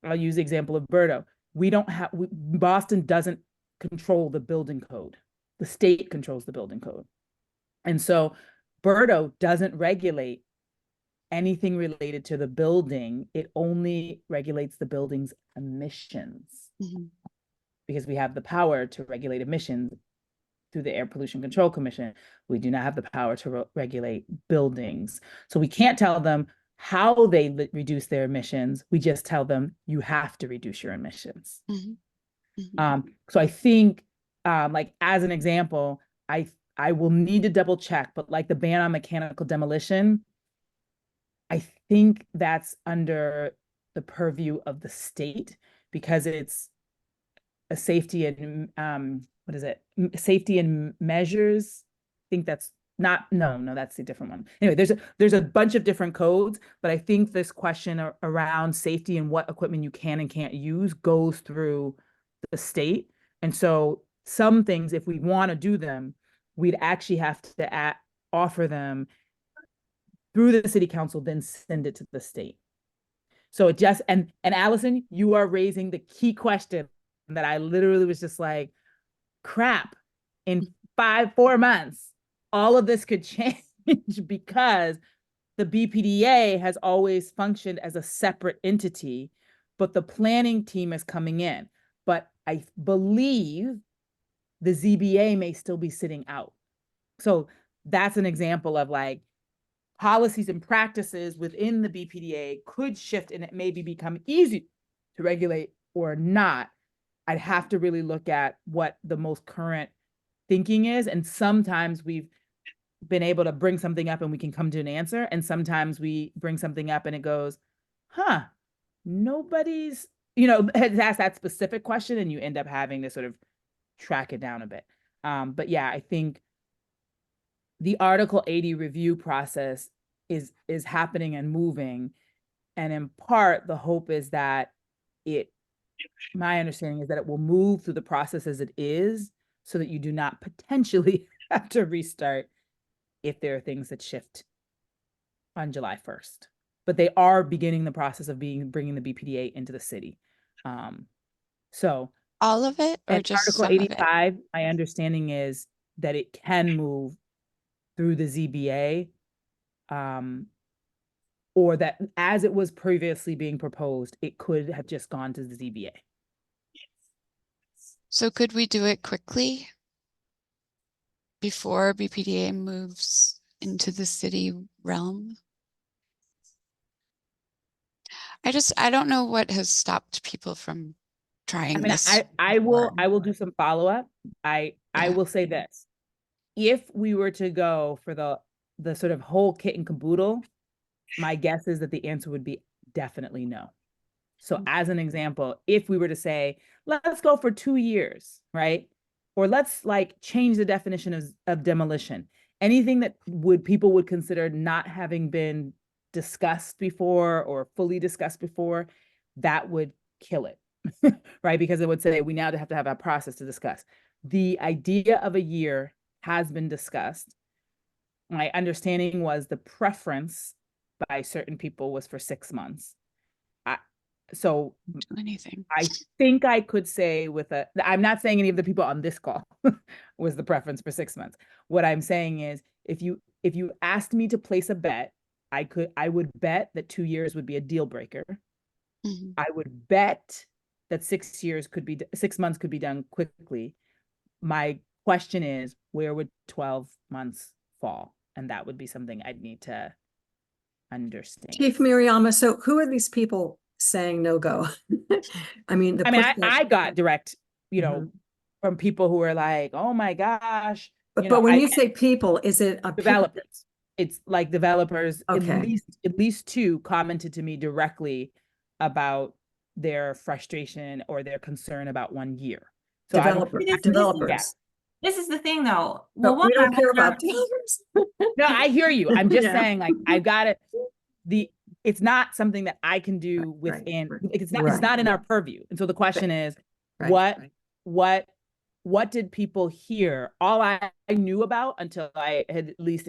I'll use the example of Berto. Boston doesn't control the building code. The state controls the building code. And so Berto doesn't regulate anything related to the building. It only regulates the building's emissions. Mm-hmm. Because we have the power to regulate emissions through the Air Pollution Control Commission. We do not have the power to regulate buildings. So we can't tell them how they reduce their emissions. We just tell them, you have to reduce your emissions. Mm-hmm. Mm-hmm. So I think, like as an example, I will need to double check, but like the ban on mechanical demolition, I think that's under the purview of the state because it's a safety and safety and measures. I think that's not, no, that's a different one. Anyway, there's a bunch of different codes, but I think this question around safety and what equipment you can and can't use goes through the state. And so some things, if we want to do them, we'd actually have to offer them through the city council, then send it to the state. So it just, and Allison, you are raising the key question that I literally was just like, crap, in 4 months, all of this could change because the BPDA has always functioned as a separate entity, but the planning team is coming in. But I believe the ZBA may still be sitting out. So that's an example of like policies and practices within the BPDA could shift and it maybe become easy to regulate or not. I'd have to really look at what the most current thinking is. And sometimes we've been able to bring something up and we can come to an answer. And sometimes we bring something up and it goes, nobody's, has asked that specific question and you end up having to sort of track it down a bit. But yeah, I think the Article 80 review process is happening and moving. And in part, the hope is that my understanding is that it will move through the process as it is so that you do not potentially have to restart if there are things that shift on July 1st. but they are beginning the process of bringing the BPDA into the city. So All of it or and just Article some of it? 85, my understanding is that it can move through the ZBA, or that as it was previously being proposed, it could have just gone to the ZBA. So could we do it quickly? Before BPDA moves into the city realm? I don't know what has stopped people from trying I mean, this. I will do some follow-up. I Yeah. will say this. If we were to go for the sort of whole kit and caboodle, my guess is that the answer would be definitely no. So as an example, if we were to say, let's go for 2 years, right? Or let's like change the definition of demolition. Anything that people would consider not having been discussed before or fully discussed before, that would kill it, right? Because it would say we now have to have a process to discuss. The idea of a year has been discussed. My understanding was the preference by certain people was for 6 months. So Do anything. I think I could say I'm not saying any of the people on this call was the preference for 6 months. What I'm saying is if you asked me to place a bet, I would bet that 2 years would be a deal breaker. Mhm. I would bet that 6 months could be done quickly. My question is, where would 12 months fall? And that would be something I'd need to understand. Chief Miriama, so who are these people saying no go? I mean, I got direct, Mhm. from people who are like, oh my gosh. But when you say people, is it a Developers? It's like developers, Okay. at least 2 commented to me directly about their frustration or their concern about 1 year. So developers? This is the thing though. But Well, we one, don't care I wonder- about developers. No, I hear you. I'm just Yeah. saying, like, I've got it. It's not something that I can do within, it's not in our purview. And so the question is, what did people hear? All I knew about until I had at least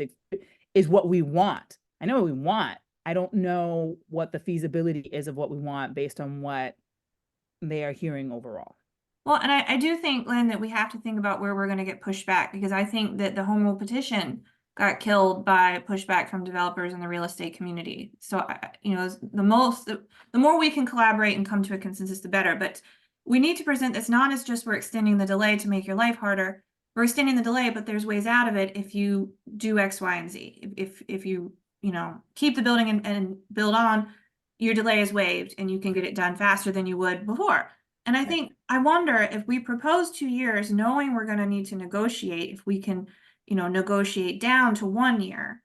is what we want. I know what we want. I don't know what the feasibility is of what we want based on what they are hearing overall. Well, and I do think, Lynn, that we have to think about where we're going to get pushback, because I think that the home rule petition got killed by pushback from developers in the real estate community. So, the more we can collaborate and come to a consensus, the better. But we need to present this not as just we're extending the delay to make your life harder. We're extending the delay, but there's ways out of it if you do X, Y, and Z. If you keep the building and build on, your delay is waived and you can get it done faster than you would before. And I wonder if we propose 2 years, knowing we're going to need to negotiate, if we can, negotiate down to 1 year,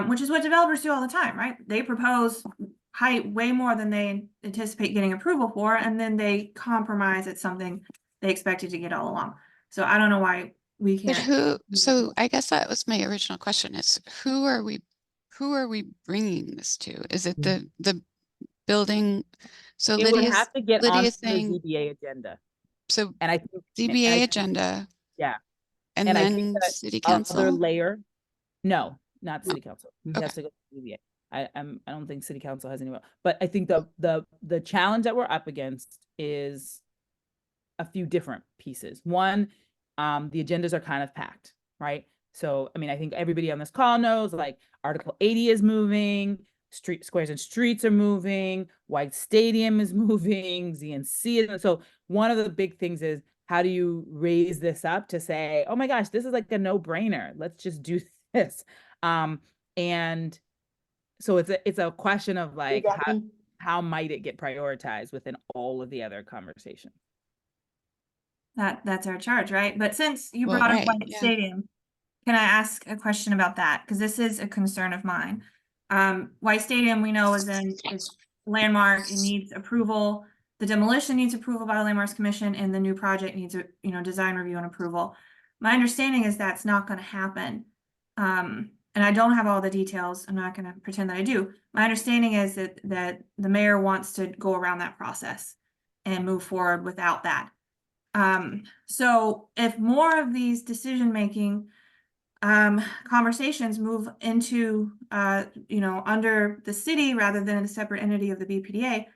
which is what developers do all the time, right? They propose height way more than they anticipate getting approval for, and then they compromise at something they expected to get all along. So I don't know why we But can't. so I guess that was my original question is who are we bringing this to? Is it the building? So It would have to get on the ZBA agenda. So and I think ZBA agenda. Yeah. And I then think that city other council. layer. No, not city council. It Okay. has to go to ZBA. I don't think city council has any, but I think the challenge that we're up against is a few different pieces. One, the agendas are kind of packed, right? So, I mean, I think everybody on this call knows, like, Article 80 is moving, squares and streets are moving, White Stadium is moving, ZNC is, so one of the big things is, how do you raise this up to say, oh my gosh, this is like a no-brainer, let's just do this. And so it's a question of like, how might it get prioritized within all of the other conversations? That's our charge, right? But since you Well, brought up right, White yeah. Stadium, can I ask a question about that? Because this is a concern of mine. White Stadium, we know, is landmark. It needs approval. The demolition needs approval by the Landmarks Commission, and the new project needs a design review and approval. My understanding is that's not going to happen. And I don't have all the details. I'm not going to pretend that I do. My understanding is that the mayor wants to go around that process and move forward without that. So if more of these decision-making conversations move into, under the city rather than a separate entity of the BPDA,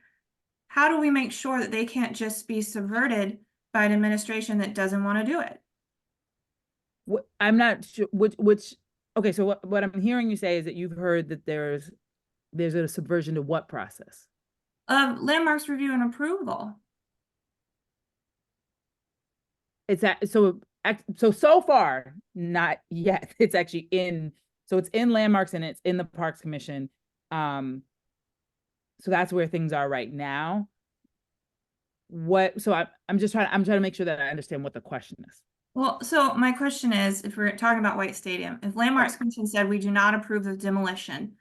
how do we make sure that they can't just be subverted by an administration that doesn't want to do it? I'm not sure which, okay, so what I'm hearing you say is that you've heard that there's a subversion to what process? Of landmarks review and approval. It's that, so far, not yet. It's actually it's in landmarks and it's in the Parks Commission. So that's where things are right now. I'm trying to make sure that I understand what the question is. Well, so my question is, if we're talking about White Stadium, if Landmarks Commission said we do not approve of demolition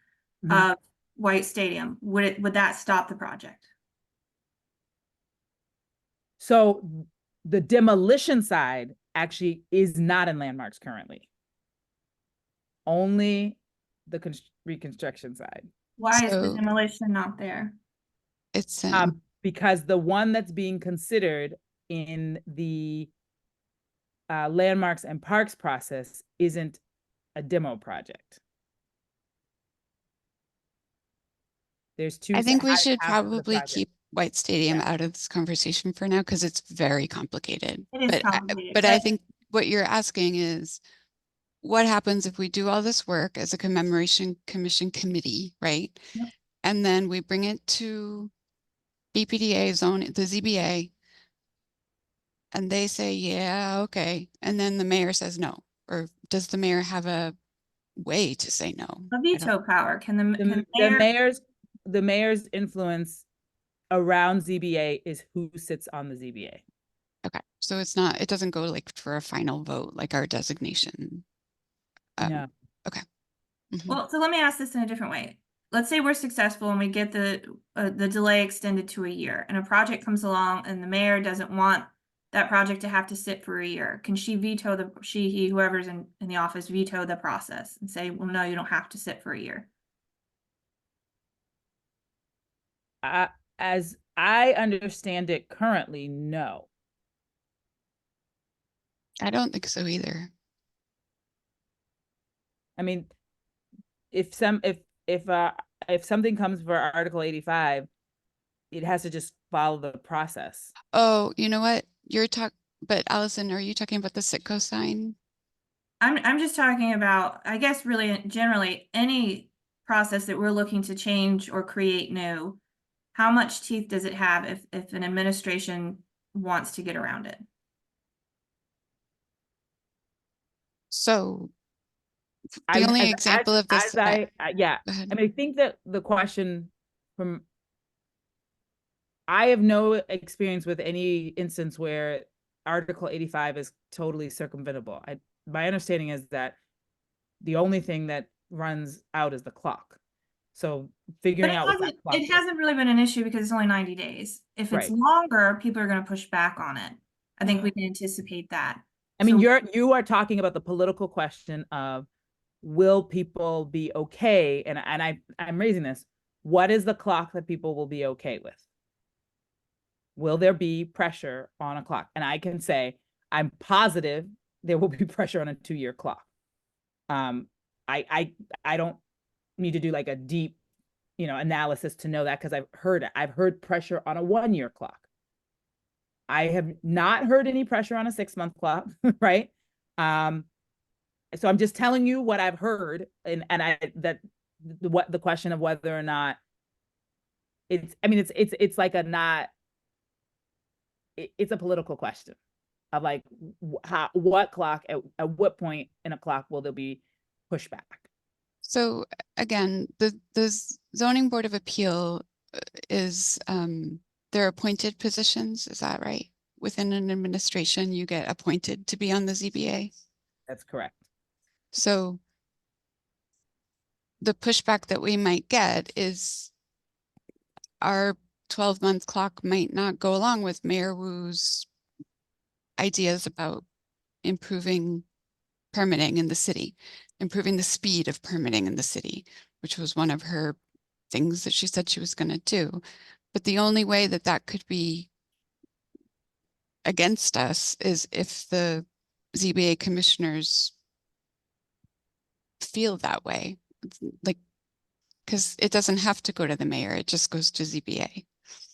Mhm. of White Stadium, would that stop the project? So the demolition side actually is not in landmarks currently. Only the reconstruction side. Why is the So- demolition not there? It's in, Because the one that's being considered in the landmarks and parks process isn't a demo project. There's two. I think we half should of the probably project. keep White Stadium Yeah. out of this conversation for now because it's very complicated. It is But complicated, but I but- think what you're asking is what happens if we do all this work as a commemoration commission committee, right? Yep. And then we bring it to BPDA zone, the ZBA. And they say, yeah, okay. And then the mayor says no. Or does the mayor have a way to say no? A I don't- veto power, can the The mayor? the mayor's influence around ZBA is who sits on the ZBA. Okay, so it's not, it doesn't go like for a final vote, like our designation. No. Mhm. Well, so let me ask this in a different way. Let's say we're successful and we get the delay extended to a year, and a project comes along and the mayor doesn't want that project to have to sit for a year. Can she veto he, whoever's in the office, veto the process and say, well, no, you don't have to sit for a year? As I understand it currently, no. I don't think so either. I mean, if something comes for Article 85, it has to just follow the process. Oh, you know what? But Allison, are you talking about the Sitco sign? I'm just talking about, I guess, really generally any process that we're looking to change or create new. How much teeth does it have if an administration wants to get around it? So the only example of this. Yeah, Go ahead. I mean, I think that the question I have no experience with any instance where Article 85 is totally circumventable. My understanding is that the only thing that runs out is the clock. So But figuring out what that clock it is. hasn't really been an issue because it's only 90 days. If it's Right. longer, people are going to push back on it. I think we can anticipate that. I mean, So- you are talking about the political question of will people be okay? And I'm raising this. What is the clock that people will be okay with? Will there be pressure on a clock? And I can say, I'm positive there will be pressure on a 2-year clock. I don't need to do like a deep, analysis to know that because I've heard it. I've heard pressure on a 1-year clock. I have not heard any pressure on a 6-month clock, right? So I'm just telling you what I've heard, and the question of whether or not it's like it's a political question of like what clock at what point in a clock will there be pushback? So again, the zoning board of appeal is, they're appointed positions, is that right? Within an administration, you get appointed to be on the ZBA. That's correct. So the pushback that we might get is our 12-month clock might not go along with Mayor Wu's ideas about improving permitting in the city, improving the speed of permitting in the city, which was one of her things that she said she was going to do. But the only way that that could be against us is if the ZBA commissioners feel that way. Like, because it doesn't have to go to the mayor, it just goes to ZBA.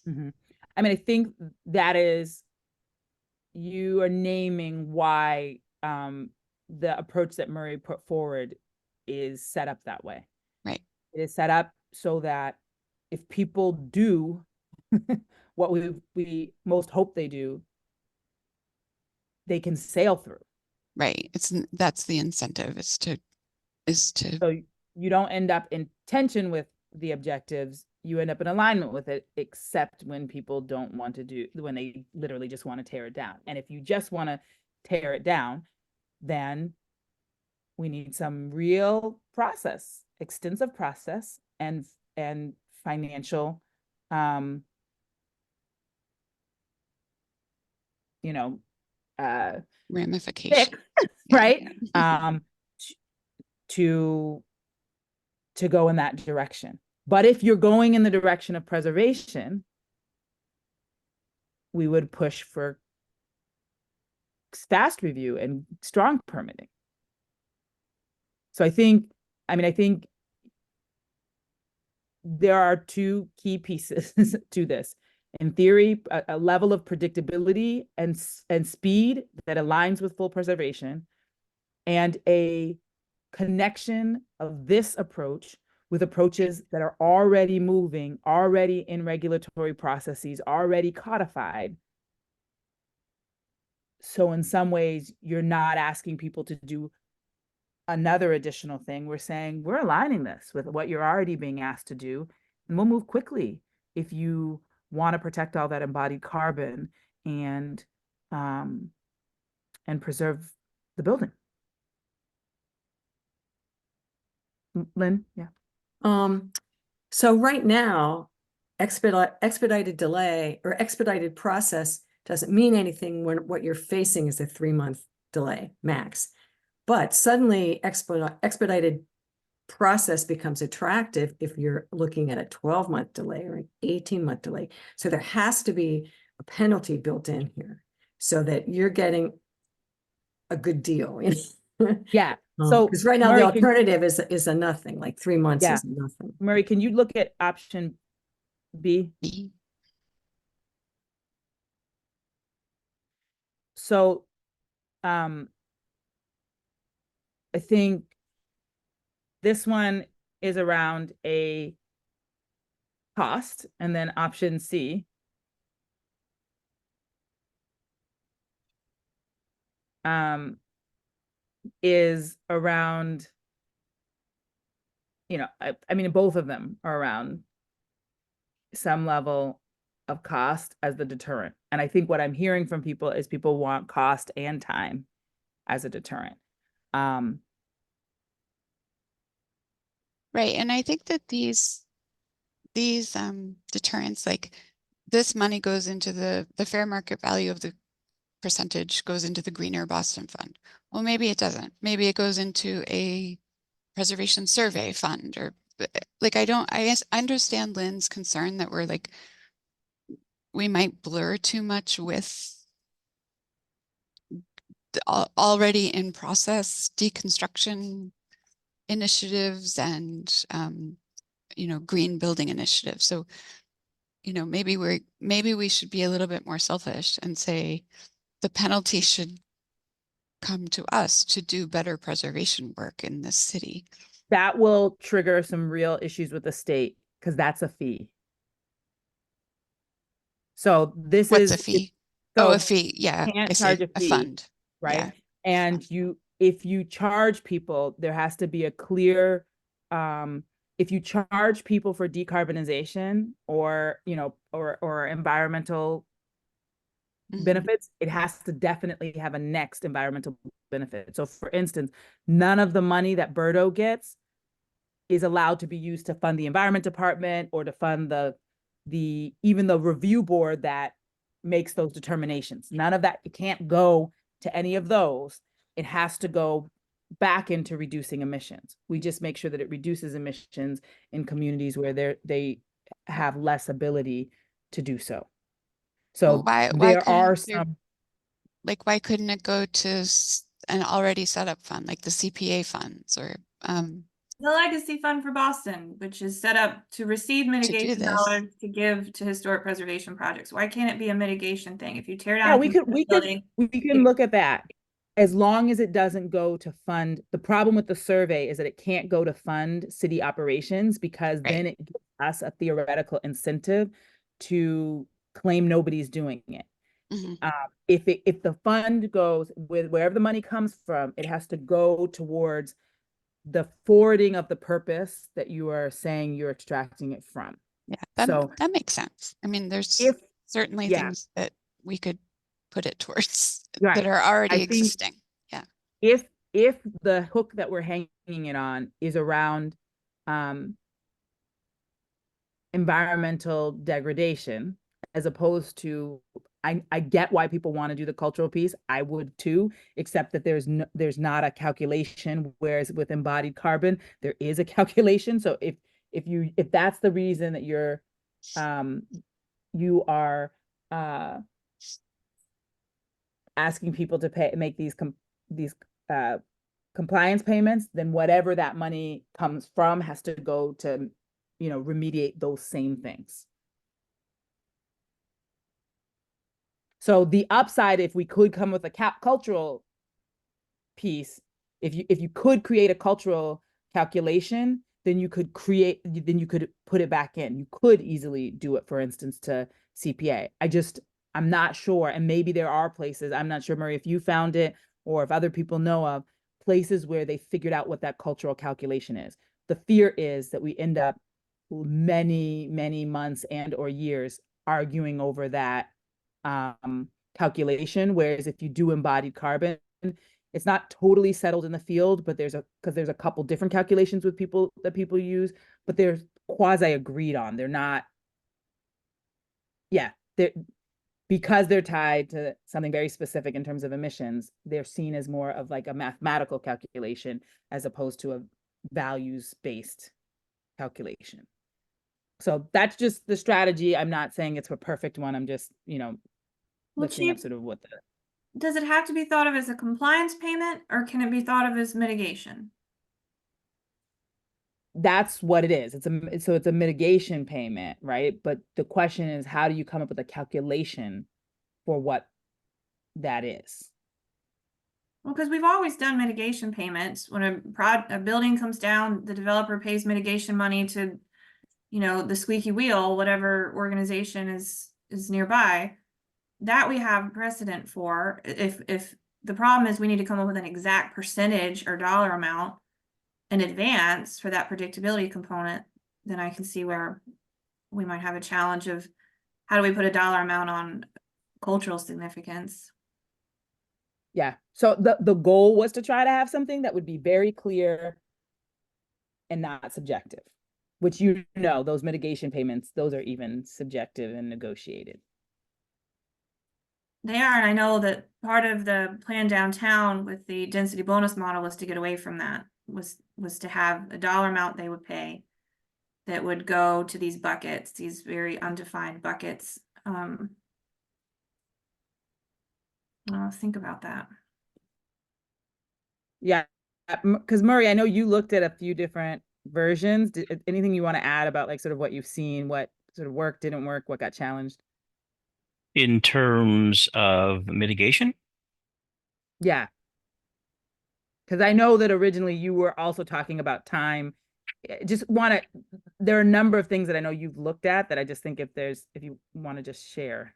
Mhm. I mean, I think that is, you are naming why the approach that Murray put forward is set up that way. Right. It is set up so that if people do what we most hope they do, they can sail through. Right. That's the incentive, is to So you don't end up in tension with the objectives, you end up in alignment with it, except when people don't want to do, when they literally just want to tear it down. And if you just want to tear it down, then we need some real process, extensive process, and financial, you know, ramification. right? To go in that direction. But if you're going in the direction of preservation, we would push for fast review and strong permitting. So I think there are two key pieces to this. In theory, a level of predictability and speed that aligns with full preservation, and a connection of this approach with approaches that are already moving, already in regulatory processes, already codified. So in some ways, you're not asking people to do another additional thing. We're saying, we're aligning this with what you're already being asked to do, and we'll move quickly if you want to protect all that embodied carbon and preserve the building. Lynn, yeah. So right now, expedited delay or expedited process doesn't mean anything when what you're facing is a 3-month delay max. But suddenly expedited process becomes attractive if you're looking at a 12-month delay or an 18-month delay. So there has to be a penalty built in here so that you're getting a good deal. Yeah. So because right now Murray, the alternative is a nothing, like 3 months Yeah. is nothing. Murray, can you look at option B? B. So I think this one is around a cost, and then option C is around, I mean, both of them are around some level of cost as the deterrent. And I think what I'm hearing from people is people want cost and time as a deterrent. Right. And I think that these deterrents, like this money goes into the fair market value of the percentage goes into the Greener Boston Fund. Well, maybe it doesn't. Maybe it goes into a preservation survey fund, or like, I understand Lynn's concern that we might blur too much with the already in process deconstruction initiatives and green building initiatives. So maybe we should be a little bit more selfish and say the penalty should come to us to do better preservation work in this city. That will trigger some real issues with the state, because that's a fee. So this What's is a fee? So a fee. Yeah, can't I charge see. a A fee, fund. right? Yeah. And if you charge people, there has to be a clear, if you charge people for decarbonization or environmental benefits, it has to definitely have a next environmental benefit. So for instance, none of the money that Berto gets is allowed to be used to fund the environment department or to fund even the review board that makes those determinations. None of that. It can't go to any of those. It has to go back into reducing emissions. We just make sure that it reduces emissions in communities where they have less ability to do so. So why there are couldn't there- some, why couldn't it go to an already set up fund like the CPA funds or The Legacy Fund for Boston, which is set up to receive mitigation this. dollars to give to historic preservation projects. Why can't it be a mitigation thing? If you tear down Yeah, a we can construction building, we can look at that. As long as it doesn't go to fund, the problem with the survey is that it can't go to fund city operations, because Right. then it gives us a theoretical incentive to claim nobody's doing it. Mhm. If the fund goes with wherever the money comes from, it has to go towards the forwarding of the purpose that you are saying you're extracting it from. Yeah, So that makes sense. I mean, there's if, certainly yeah. things that we could put it towards Right. that are already I think existing. Yeah. if the hook that we're hanging it on is around environmental degradation, as opposed to, I get why people want to do the cultural piece. I would too, except that there's not a calculation, whereas with embodied carbon, there is a calculation. So if that's the reason that you are asking people to make these compliance payments, then whatever that money comes from has to go to, remediate those same things. So the upside, if we could come with a cultural piece, if you could create a cultural calculation, then you could put it back in. You could easily do it, for instance, to CPA. I'm not sure. And maybe there are places, I'm not sure, Murray, if you found it or if other people know of places where they figured out what that cultural calculation is. The fear is that we end up many, many months and or years arguing over that calculation. Whereas if you do embodied carbon, it's not totally settled in the field, but there's a couple different calculations that people use, but they're quasi agreed on. They're not, because they're tied to something very specific in terms of emissions, they're seen as more of like a mathematical calculation as opposed to a values-based calculation. So that's just the strategy. I'm not saying it's a perfect one. I'm just, lifting up sort of what does it have to be thought of as a compliance payment, or can it be thought of as mitigation? That's what it is. It's a mitigation payment, right? But the question is, how do you come up with a calculation for what that is? Well, because we've always done mitigation payments. When a building comes down, the developer pays mitigation money to, the squeaky wheel, whatever organization is nearby. That we have precedent for. If the problem is we need to come up with an exact percentage or dollar amount in advance for that predictability component, then I can see where we might have a challenge of how do we put a dollar amount on cultural significance. Yeah. So the goal was to try to have something that would be very clear and not subjective, which, those mitigation payments, those are even subjective and negotiated. They are, and I know that part of the plan downtown with the density bonus model was to get away from that, was to have a dollar amount they would pay that would go to these buckets, these very undefined buckets. Think about that. Yeah, because Murray, I know you looked at a few different versions. Anything you want to add about like sort of what you've seen, what sort of worked, didn't work, what got challenged? In terms of mitigation? Yeah. Because I know that originally you were also talking about time. There are a number of things that I know you've looked at that I just think if you want to just share.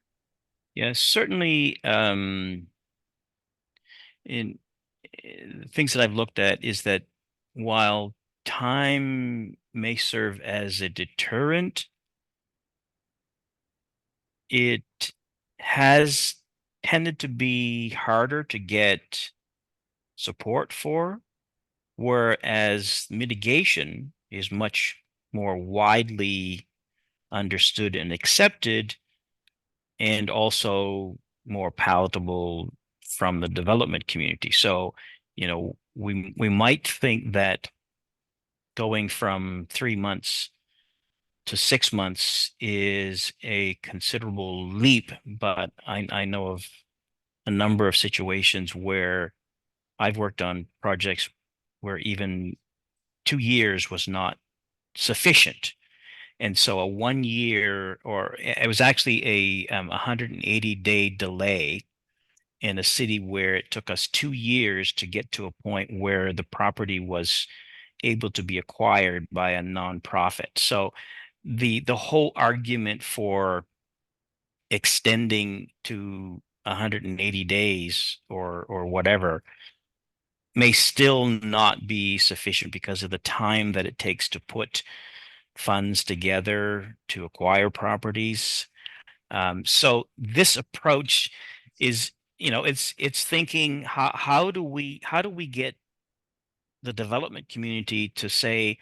Yeah, certainly in things that I've looked at is that while time may serve as a deterrent, it has tended to be harder to get support for, whereas mitigation is much more widely understood and accepted, and also more palatable from the development community. So, we might think that going from 3 months to 6 months is a considerable leap, but I know of a number of situations where I've worked on projects where even 2 years was not sufficient. And so a 1 year, or it was actually a 180-day delay in a city where it took us 2 years to get to a point where the property was able to be acquired by a nonprofit. So the whole argument for extending to 180 days or whatever may still not be sufficient because of the time that it takes to put funds together to acquire properties. So this approach is, it's thinking how do we get the development community to say,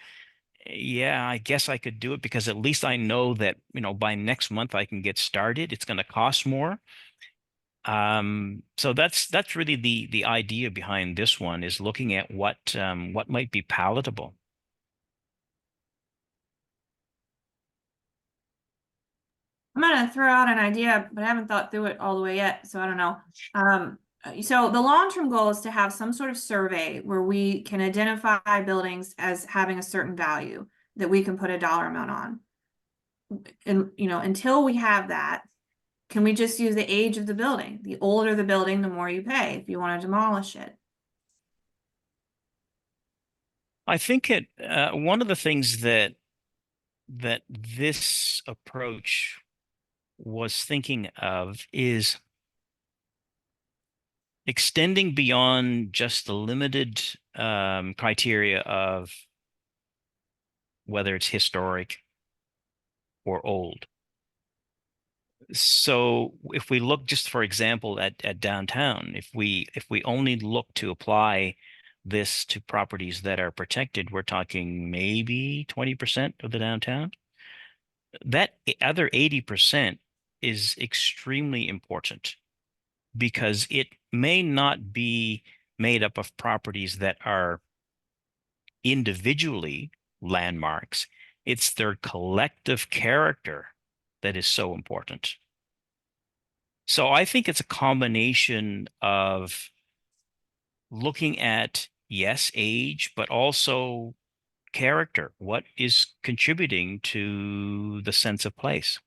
yeah, I guess I could do it because at least I know that, by next month I can get started. It's going to cost more. So that's really the idea behind this one, is looking at what might be palatable. I'm gonna throw out an idea, but I haven't thought through it all the way yet, so I don't know. So the long-term goal is to have some sort of survey where we can identify buildings as having a certain value that we can put a dollar amount on. And, until we have that, can we just use the age of the building? The older the building, the more you pay if you want to demolish it. I think one of the things that this approach was thinking of is extending beyond just the limited criteria of whether it's historic or old. So if we look just, for example, at downtown, if we only look to apply this to properties that are protected, we're talking maybe 20% of the downtown. That other 80% is extremely important because it may not be made up of properties that are individually landmarks. It's their collective character that is so important. So I think it's a combination of looking at, yes, age, but also character. What is contributing to the sense of place?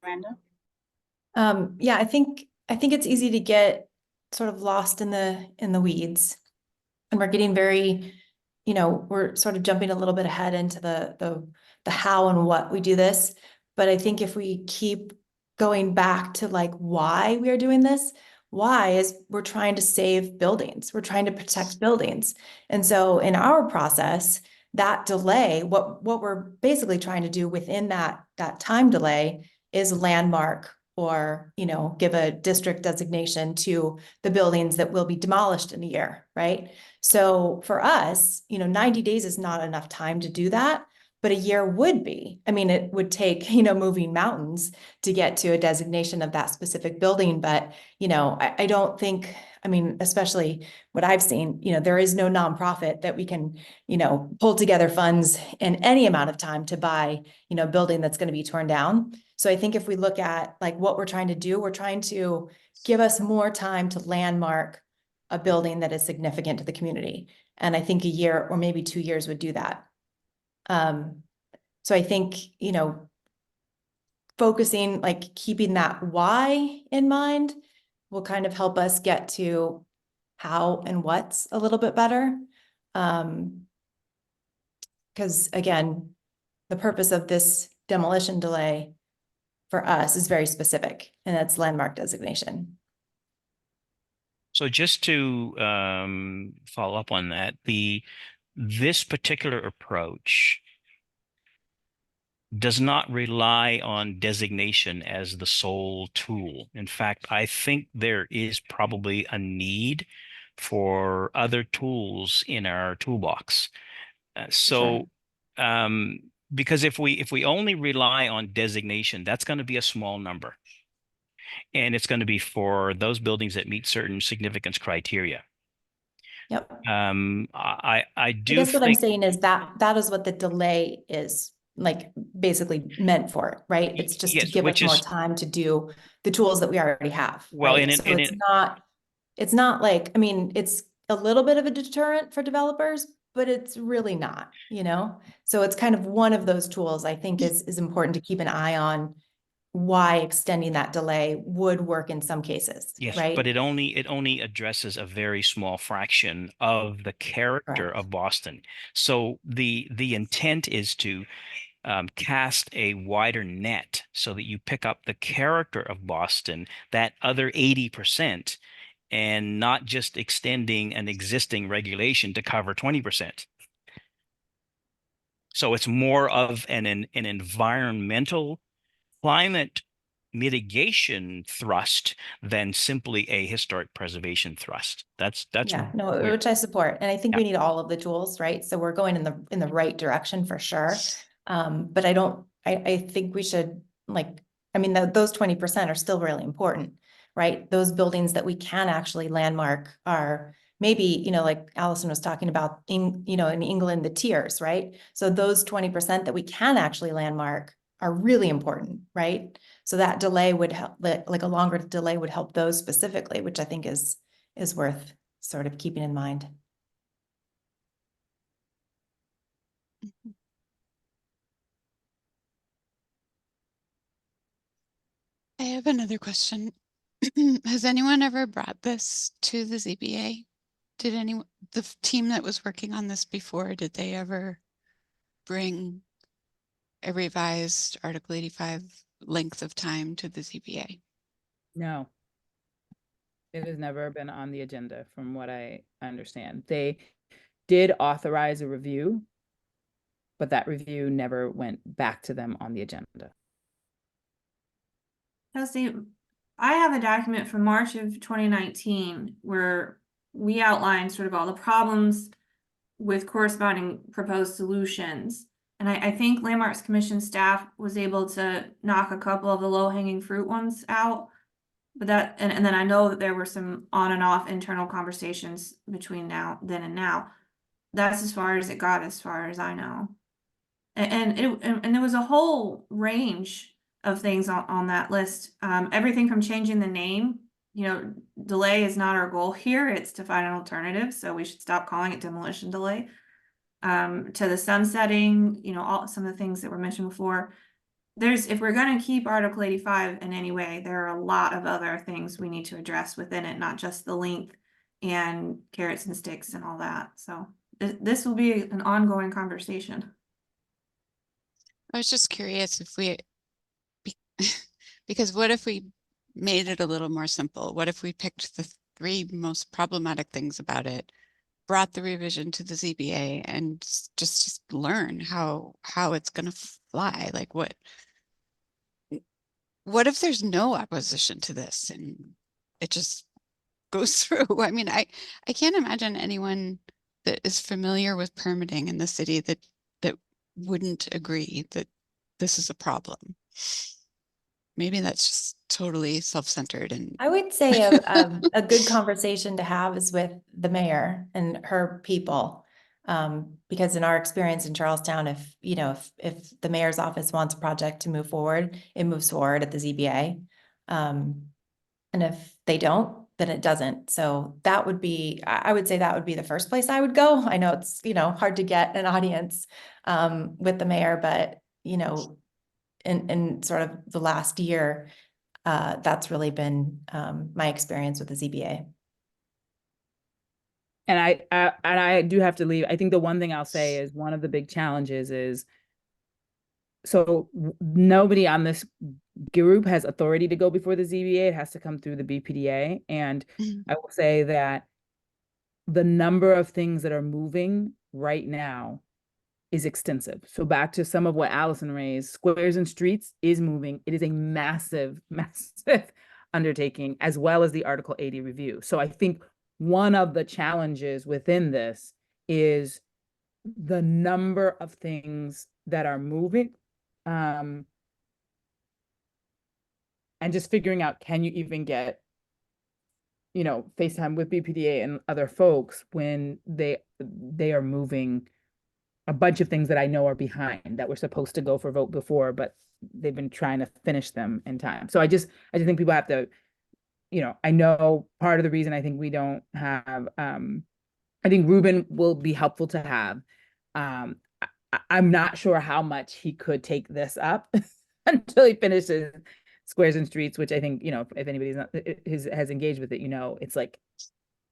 Miranda? Yeah, I think it's easy to get sort of lost in the weeds. And we're getting very, we're sort of jumping a little bit ahead into the how and what we do this. But I think if we keep going back to like why we are doing this, why is we're trying to save buildings, we're trying to protect buildings. And so in our process, that delay, what we're basically trying to do within that time delay is landmark or, give a district designation to the buildings that will be demolished in a year, right? So for us, 90 days is not enough time to do that, but a year would be. I mean, it would take, moving mountains to get to a designation of that specific building. But, I don't think, especially what I've seen, there is no nonprofit that we can, pull together funds in any amount of time to buy, a building that's going to be torn down. So I think if we look at like what we're trying to do, we're trying to give us more time to landmark a building that is significant to the community. And I think a year or maybe 2 years would do that. So I think, focusing, like keeping that why in mind will kind of help us get to how and what's a little bit better. Because again, the purpose of this demolition delay for us is very specific, and that's landmark designation. So just to follow up on that, this particular approach does not rely on designation as the sole tool. In fact, I think there is probably a need for other tools in our toolbox. Because if we only rely on designation, that's going to be a small number. And it's going to be for those buildings that meet certain significance criteria. Yep. I do guess what I'm think saying is that is what the delay is like basically meant for, right? It's just to yes, give us which more is time to do the tools that we already have. well, right? and So it's not it's not like, I mean, it's a little bit of a deterrent for developers, but it's really not, you know? So it's kind of one of those tools I think is important to keep an eye on why extending that delay would work in some cases, Yes, right? but it only addresses a very small fraction of the character Correct. of Boston. So the intent is to cast a wider net so that you pick up the character of Boston, that other 80%, and not just extending an existing regulation to cover 20%. So it's more of an environmental climate mitigation thrust than simply a historic preservation thrust. That's Yeah, no, where- which I support. And I think Yeah. we need all of the tools, right? So we're going in the right direction for sure. But I think we should I mean, those 20% are still really important, right? Those buildings that we can actually landmark are maybe, you know, like Allison was talking about in England, the tiers, right? So those 20% that we can actually landmark are really important, right? So that delay would help, like a longer delay would help those specifically, which I think is worth sort of keeping in mind. I have another question. Has anyone ever brought this to the ZBA? Did anyone, the team that was working on this before, did they ever bring a revised Article 85 length of time to the ZBA? No. It has never been on the agenda from what I understand. They did authorize a review, but that review never went back to them on the agenda. Kelsey, I have a document from March of 2019 where we outlined sort of all the problems with corresponding proposed solutions. And I think Landmarks Commission staff was able to knock a couple of the low-hanging fruit ones out. But and then I know that there were some on and off internal conversations between then and now. That's as far as it got, as far as I know. And there was a whole range of things on that list. Everything from changing the name, delay is not our goal here. It's to find an alternative. So we should stop calling it demolition delay. To the sunsetting, some of the things that were mentioned before. If we're going to keep Article 85 in any way, there are a lot of other things we need to address within it, not just the length and carrots and sticks and all that. So this will be an ongoing conversation. I was just curious if because what if we made it a little more simple? What if we picked the 3 most problematic things about it, brought the revision to the ZBA, and just learn how it's going to fly? Like what if there's no opposition to this and it just goes through? I mean, I can't imagine anyone that is familiar with permitting in the city that wouldn't agree that this is a problem. Maybe that's just totally self-centered. And I would say a good conversation to have is with the mayor and her people. Because in our experience in Charlestown, if the mayor's office wants a project to move forward, it moves forward at the ZBA. And if they don't, then it doesn't. So that would be, I would say that would be the first place I would go. I know it's, hard to get an audience with the mayor, but, in sort of the last year, that's really been my experience with the ZBA. And I do have to leave. I think the one thing I'll say is one of the big challenges is, so nobody on this group has authority to go before the ZBA. It has to come through the BPDA. And I will say that the number of things that are moving right now is extensive. So back to some of what Allison raised, Squares and Streets is moving. It is a massive, massive undertaking, as well as the Article 80 review. So I think one of the challenges within this is the number of things that are moving, and just figuring out, can you even get, FaceTime with BPDA and other folks when they are moving a bunch of things that I know are behind that were supposed to go for vote before, but they've been trying to finish them in time. So I just think people have to you know, I know part of the reason I think we don't have, I think Ruben will be helpful to have. I'm not sure how much he could take this up until he finishes Squares and Streets, which I think, you know, if anybody's not, has engaged with it, you know, it's like,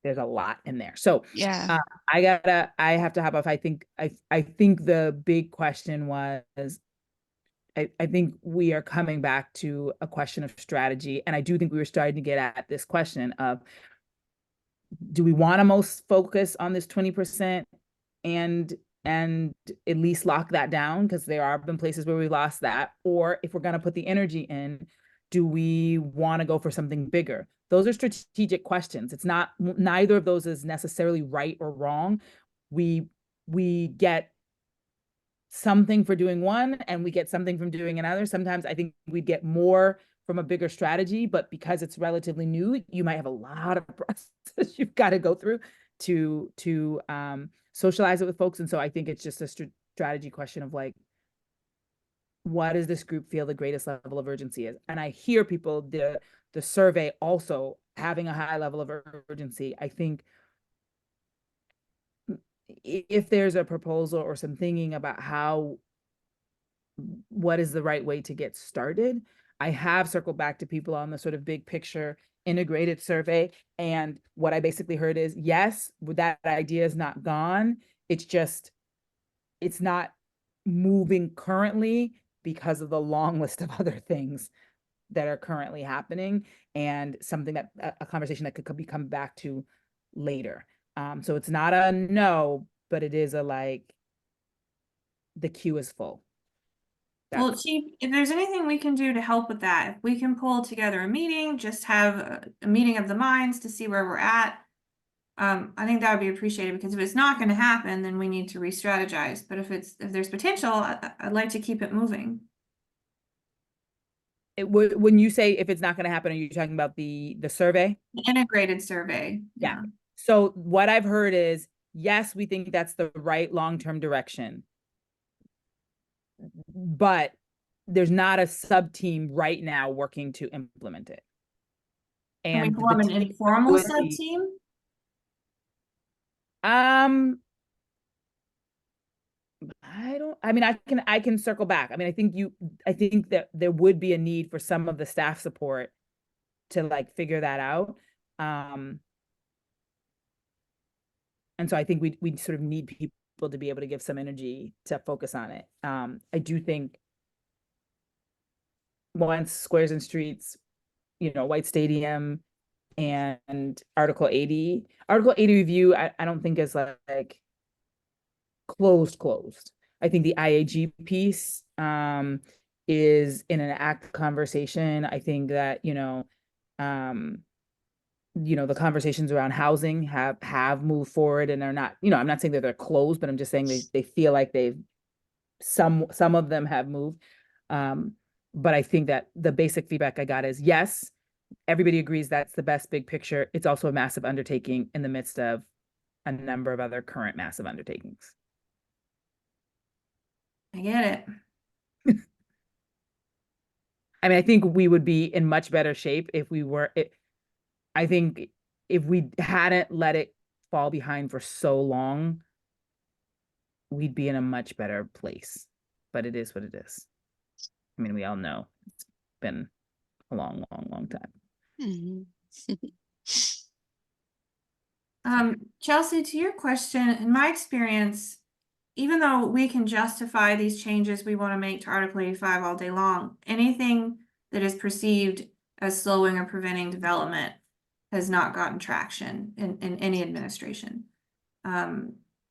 there's a lot in there. So Yeah. I have to hop off. I think the big question was, I think we are coming back to a question of strategy. And I do think we were starting to get at this question of, do we want to most focus on this 20% and at least lock that down? Because there have been places where we lost that. Or if we're going to put the energy in, do we want to go for something bigger? Those are strategic questions. It's not, neither of those is necessarily right or wrong. We get something for doing one and we get something from doing another. Sometimes I think we get more from a bigger strategy, but because it's relatively new, you might have a lot of process you've got to go through to socialize it with folks. And so I think it's just a strategy question of like, what does this group feel the greatest level of urgency is? And I hear people, the survey also having a high level of urgency. I think if there's a proposal or some thinking about what is the right way to get started, I have circled back to people on the sort of big picture integrated survey. And what I basically heard is, yes, that idea is not gone. It's just, it's not moving currently because of the long list of other things that are currently happening, and something that a conversation that could be come back to later. So it's not a no, but it is a like, the queue is full. Well, Chief, if there's anything we can do to help with that, if we can pull together a meeting, just have a meeting of the minds to see where we're at. I think that would be appreciated, because if it's not going to happen, then we need to re-strategize. But if there's potential, I'd like to keep it moving. When you say if it's not going to happen, are you talking about the survey? The integrated survey. Yeah. So what I've heard is, yes, we think that's the right long-term direction, but there's not a sub-team right now working to implement it. Can we And form an informal sub-team? I can circle back. I mean, I think that there would be a need for some of the staff support to like figure that out. And so I think we sort of need people to be able to give some energy to focus on it. I do think once Squares and Streets, you know, White Stadium and Article 80 review, I don't think is like closed. I think the IAG piece is in an active conversation. I think that, you know, the conversations around housing have moved forward and are not, you know, I'm not saying that they're closed, but I'm just saying they feel like some of them have moved. But I think that the basic feedback I got is, yes, everybody agrees that's the best big picture. It's also a massive undertaking in the midst of a number of other current massive undertakings. I get it. I mean, I think we would be in much better shape if we were, I think if we hadn't let it fall behind for so long, we'd be in a much better place. But it is what it is. I mean, we all know it's been a long time. Chelsea, to your question, in my experience, even though we can justify these changes we want to make to Article 85 all day long, anything that is perceived as slowing or preventing development has not gotten traction in any administration.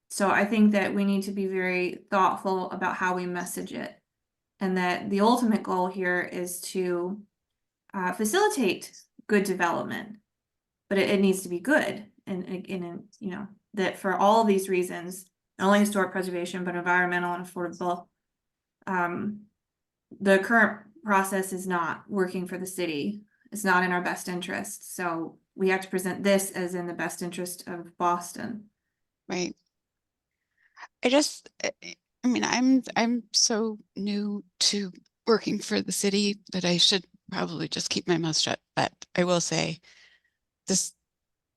So I think that we need to be very thoughtful about how we message it, and that the ultimate goal here is to facilitate good development, but it needs to be good. And you know, that for all of these reasons, not only historic preservation, but environmental and affordable, the current process is not working for the city. It's not in our best interest. So we have to present this as in the best interest of Boston. Right. I mean, I'm so new to working for the city that I should probably just keep my mouth shut, but I will say this,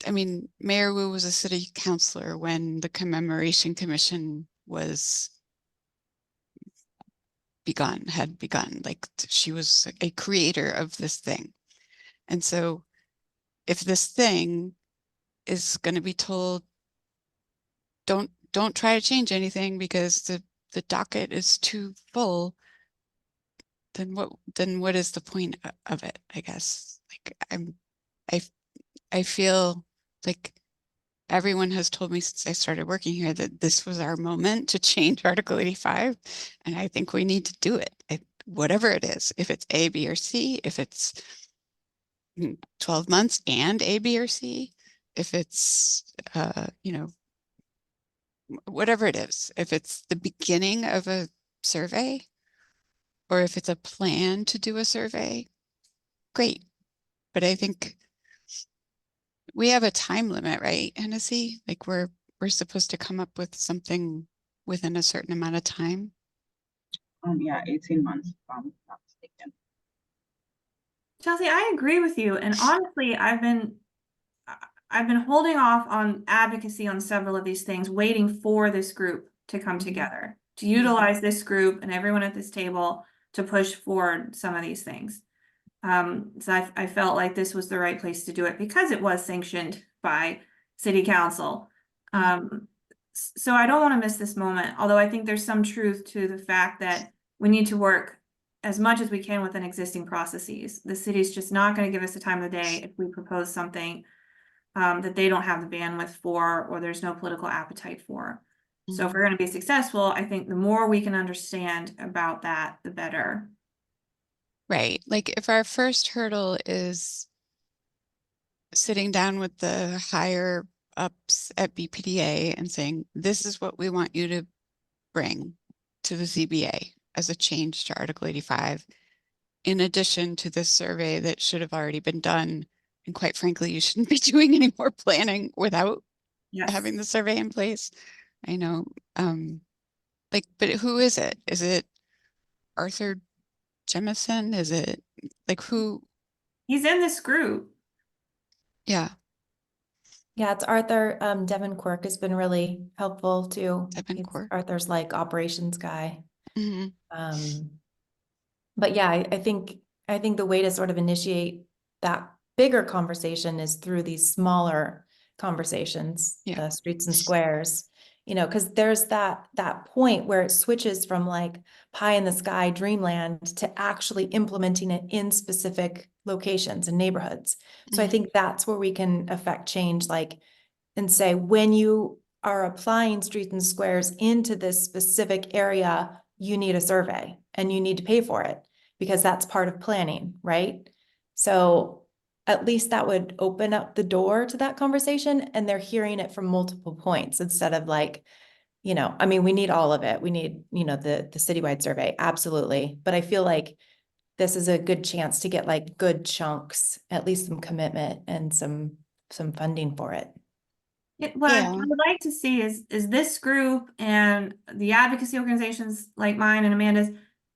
I mean, Mayor Wu was a city councilor when the commemoration commission was had begun, like she was a creator of this thing. And so if this thing is going to be told, don't try to change anything because the docket is too full, then what is the point of it, I guess? Like I feel like everyone has told me since I started working here that this was our moment to change Article 85, and I think we need to do it. Whatever it is, if it's A, B, or C, if it's 12 months and A, B, or C, if it's you know, whatever it is, if it's the beginning of a survey, or if it's a plan to do a survey, great. But I think we have a time limit, right, Hennessy? Like we're supposed to come up with something within a certain amount of time. Yeah, 18 months, if I'm not mistaken. Chelsea, I agree with you. And honestly, I've been holding off on advocacy on several of these things, waiting for this group to come together, to utilize this group and everyone at this table to push forward some of these things. So I felt like this was the right place to do it because it was sanctioned by city council. So I don't want to miss this moment, although I think there's some truth to the fact that we need to work as much as we can within existing processes. The city's just not going to give us the time of the day if we propose something that they don't have the bandwidth for, or there's no political appetite for. So if we're going to be successful, I think the more we can understand about that, the better. Right. Like if our first hurdle is sitting down with the higher ups at BPDA and saying, this is what we want you to bring to the ZBA as a change to Article 85, in addition to this survey that should have already been done. And quite frankly, you shouldn't be doing any more planning without having the survey in place. I know, like, but who is it? Is it Arthur Jemison? Is it like who? He's in this group. Yeah. Yeah, it's Arthur. Devin Quirk has been really helpful too. Devin Quirk. Arthur's like operations guy. Mm-hmm. But yeah, I think the way to sort of initiate that bigger conversation is through these smaller conversations, the streets and squares, you know, because there's that point where it switches from like pie in the sky dreamland to actually implementing it in specific locations and neighborhoods. So I think that's where we can affect change, like, and say, when you are applying streets and squares into this specific area, you need a survey and you need to pay for it because that's part of planning, right? So at least that would open up the door to that conversation, and they're hearing it from multiple points instead of like, you know, I mean, we need all of it. We need, you know, the citywide survey, absolutely. But I feel like this is a good chance to get like good chunks, at least some commitment and some funding for it. What I would like to see is this group and the advocacy organizations like mine and Amanda's,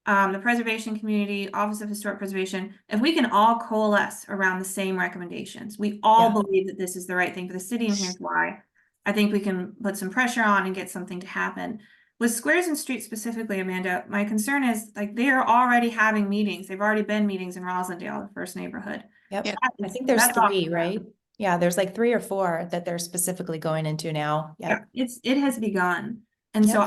the preservation community, Office of Historic Preservation, if we can all coalesce around the same recommendations, we all believe that this is the right thing for the city, and here's why. I think we can put some pressure on and get something to happen. With Squares and Streets specifically, Amanda, my concern is like they are already having meetings. They've already been meetings in Rosendale, the first neighborhood. Yep. I think there's 3, right? Yeah, there's like 3 or 4 that they're specifically going into now. Yeah, it has begun. And so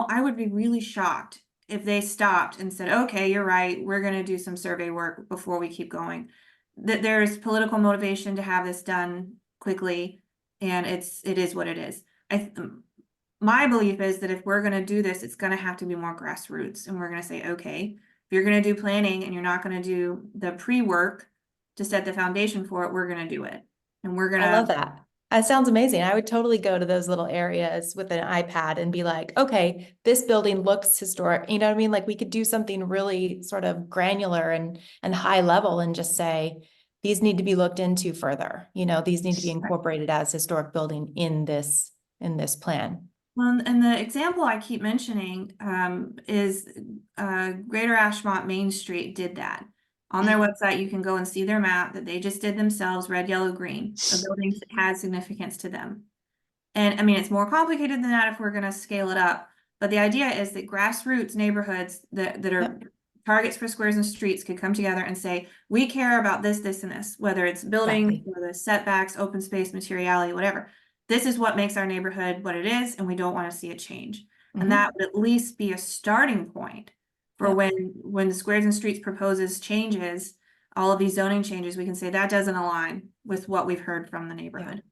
I would be really shocked if they stopped and said, okay, you're right, we're going to do some survey work before we keep going. That there's political motivation to have this done quickly, and it is what it is. My belief is that if we're going to do this, it's going to have to be more grassroots, and we're going to say, okay, if you're going to do planning and you're not going to do the pre-work to set the foundation for it, we're going to do it. And we're going to— I love that. That sounds amazing. I would totally go to those little areas with an iPad and be like, okay, this building looks historic. You know what I mean? Like we could do something really sort of granular and high level and just say, these need to be looked into further. You know, these need to be incorporated as historic building in this plan. Well, and the example I keep mentioning is Greater Ashmont Main Street did that. On their website, you can go and see their map that they just did themselves, red, yellow, green, of buildings that had significance to them. And I mean, it's more complicated than that if we're gonna scale it up. But the idea is that grassroots neighborhoods that are Yep. targets for squares and streets could come together and say, we care about this, this, and this, whether it's building, Exactly. or the setbacks, open space, materiality, whatever. This is what makes our neighborhood what it is, and we don't want to see it change. Mhm. And that would at least be a starting point for Yep. when the Squares and Streets proposes changes, all of these zoning changes, we can say that doesn't align with what we've heard from the neighborhood.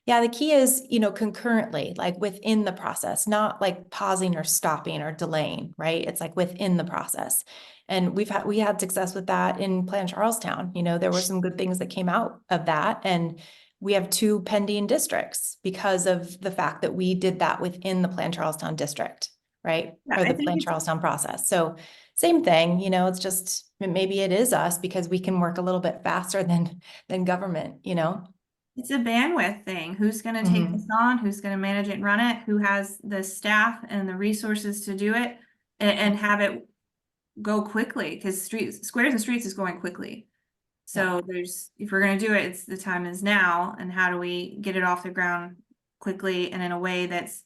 Yeah, the key is, concurrently, like within the process, not like pausing or stopping or delaying, right? It's like within the process. And we had success with that in Plan Charlestown. There were some good things that came out of that. And we have 2 pending districts because of the fact that we did that within the Plan Charlestown district, right? Yeah, Or I the think Plan it's- Charlestown process. So same thing, it's just, maybe it is us because we can work a little bit faster than government. It's a bandwidth thing. Who's gonna take this on? Who's gonna manage it and run it? Who has the staff and the resources to do it and have it go quickly? Because Squares and Streets is going quickly. So if we're gonna do it, the time is now. And how do we get it off the ground quickly and in a way that's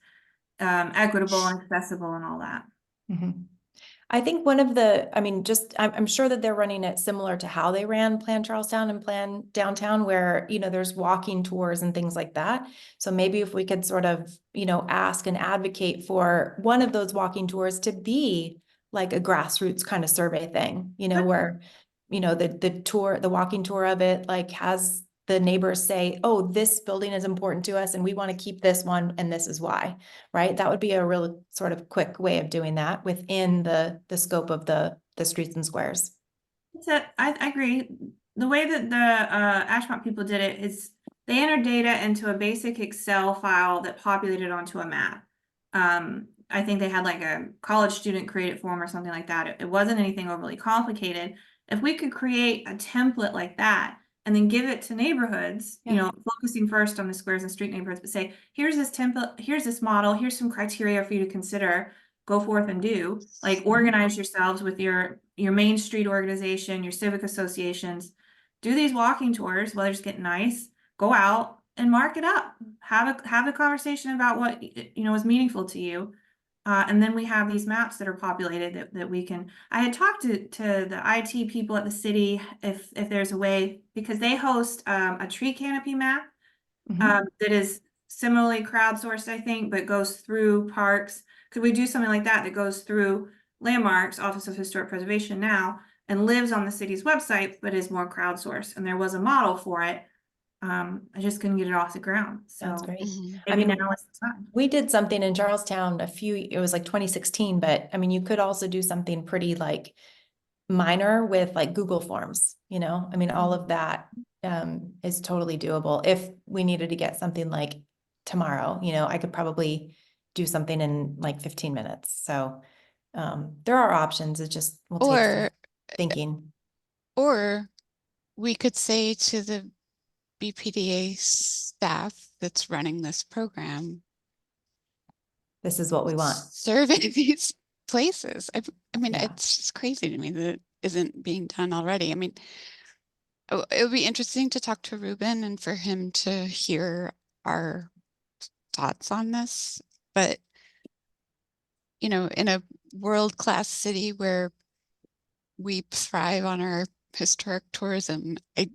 equitable and accessible and all that? Mhm. I think I'm sure that they're running it similar to how they ran Plan Charlestown and Plan Downtown, where, there's walking tours and things like that. So maybe if we could sort of, ask and advocate for one of those walking tours to be like a grassroots kind of survey thing, where, the walking tour of it, like has the neighbors say, oh, this building is important to us and we want to keep this one and this is why, right? That would be a real sort of quick way of doing that within the scope of the streets and squares. I agree. The way that the Ashmont people did it is they entered data into a basic Excel file that populated onto a map. I think they had like a college student create it for them or something like that. It wasn't anything overly complicated. If we could create a template like that and then give it to neighborhoods, Yeah. focusing first on the squares and street neighborhoods, but say, here's this template, here's this model, here's some criteria for you to consider, go forth and do, like organize yourselves with your main street organization, your civic associations, do these walking tours, weather's getting nice, go out and mark it up, have a conversation about what, is meaningful to you. And then we have these maps that are populated that we can, I had talked to the IT people at the city if there's a way, because they host a tree canopy map Mhm. that is similarly crowdsourced, I think, but goes through parks. Could we do something like that goes through Landmarks, Office of Historic Preservation now, and lives on the city's website, but is more crowdsourced? And there was a model for it. I just couldn't get it off the ground. So Sounds great. Mhm. maybe mean, now is the time. We did something in Charlestown it was like 2016, but I mean, you could also do something pretty like minor with like Google Forms, all of that is totally doable. If we needed to get something like tomorrow, I could probably do something in like 15 minutes. So there are options. It just will take some Or thinking. Or we could say to the BPDA staff that's running this program, This is what we want. survey these places. I mean, Yeah. it's just crazy to me that it isn't being done already. I mean, it would be interesting to talk to Ruben and for him to hear our thoughts on this. But, in a world-class city where we thrive on our historic tourism, I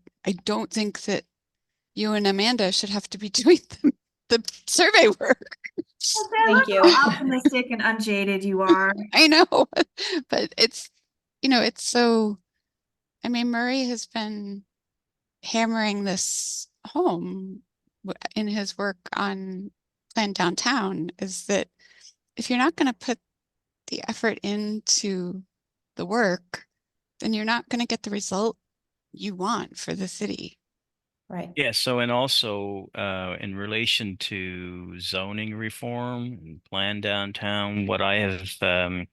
don't think that you and Amanda should have to be doing the survey work. Thank you. How optimistic and unjaded you are. I know, but it's so, I mean, Murray has been hammering this home in his work on Plan Downtown, is that if you're not going to put the effort into the work, then you're not going to get the result you want for the city. Right. Yeah, so and also in relation to zoning reform and Plan Downtown, what I have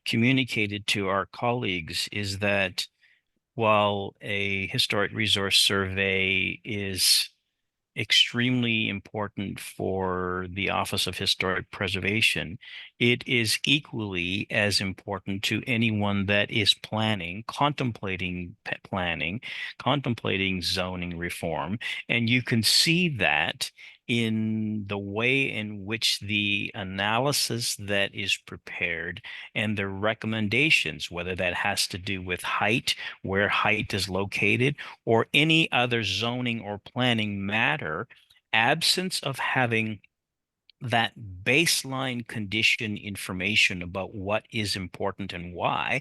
communicated to our colleagues is that while a historic resource survey is extremely important for the Office of Historic Preservation, it is equally as important to anyone that is planning, contemplating zoning reform. And you can see that in the way in which the analysis that is prepared and the recommendations, whether that has to do with height, where height is located, or any other zoning or planning matter, absence of having that baseline condition information about what is important and why,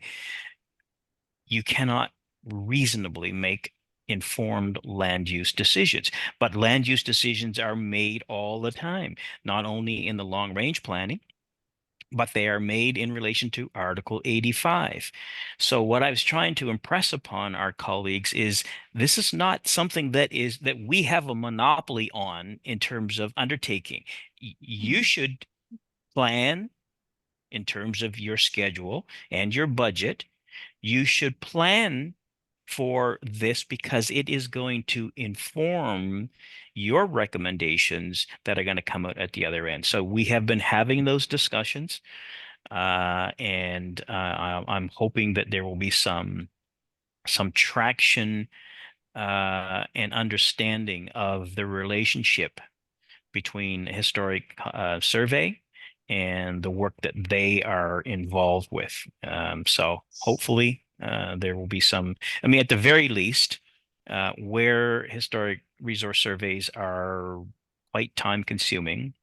you cannot reasonably make informed land use decisions. But land use decisions are made all the time, not only in the long range planning, but they are made in relation to Article 85. So what I was trying to impress upon our colleagues is this is not something that we have a monopoly on in terms of undertaking. You should plan in terms of your schedule and your budget. You should plan for this because it is going to inform your recommendations that are going to come out at the other end. So we have been having those discussions, and I'm hoping that there will be some traction and understanding of the relationship between historic survey and the work that they are involved with. So hopefully there will be some, I mean, at the very least, where historic resource surveys are quite time consuming,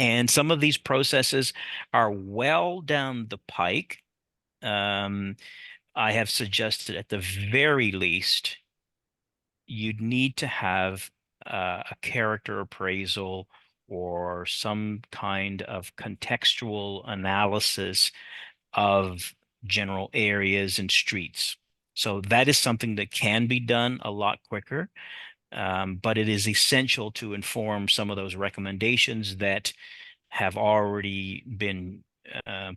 and some of these processes are well down the pike, I have suggested at the very least, you'd need to have a character appraisal or some kind of contextual analysis of general areas and streets. So that is something that can be done a lot quicker, but it is essential to inform some of those recommendations that have already been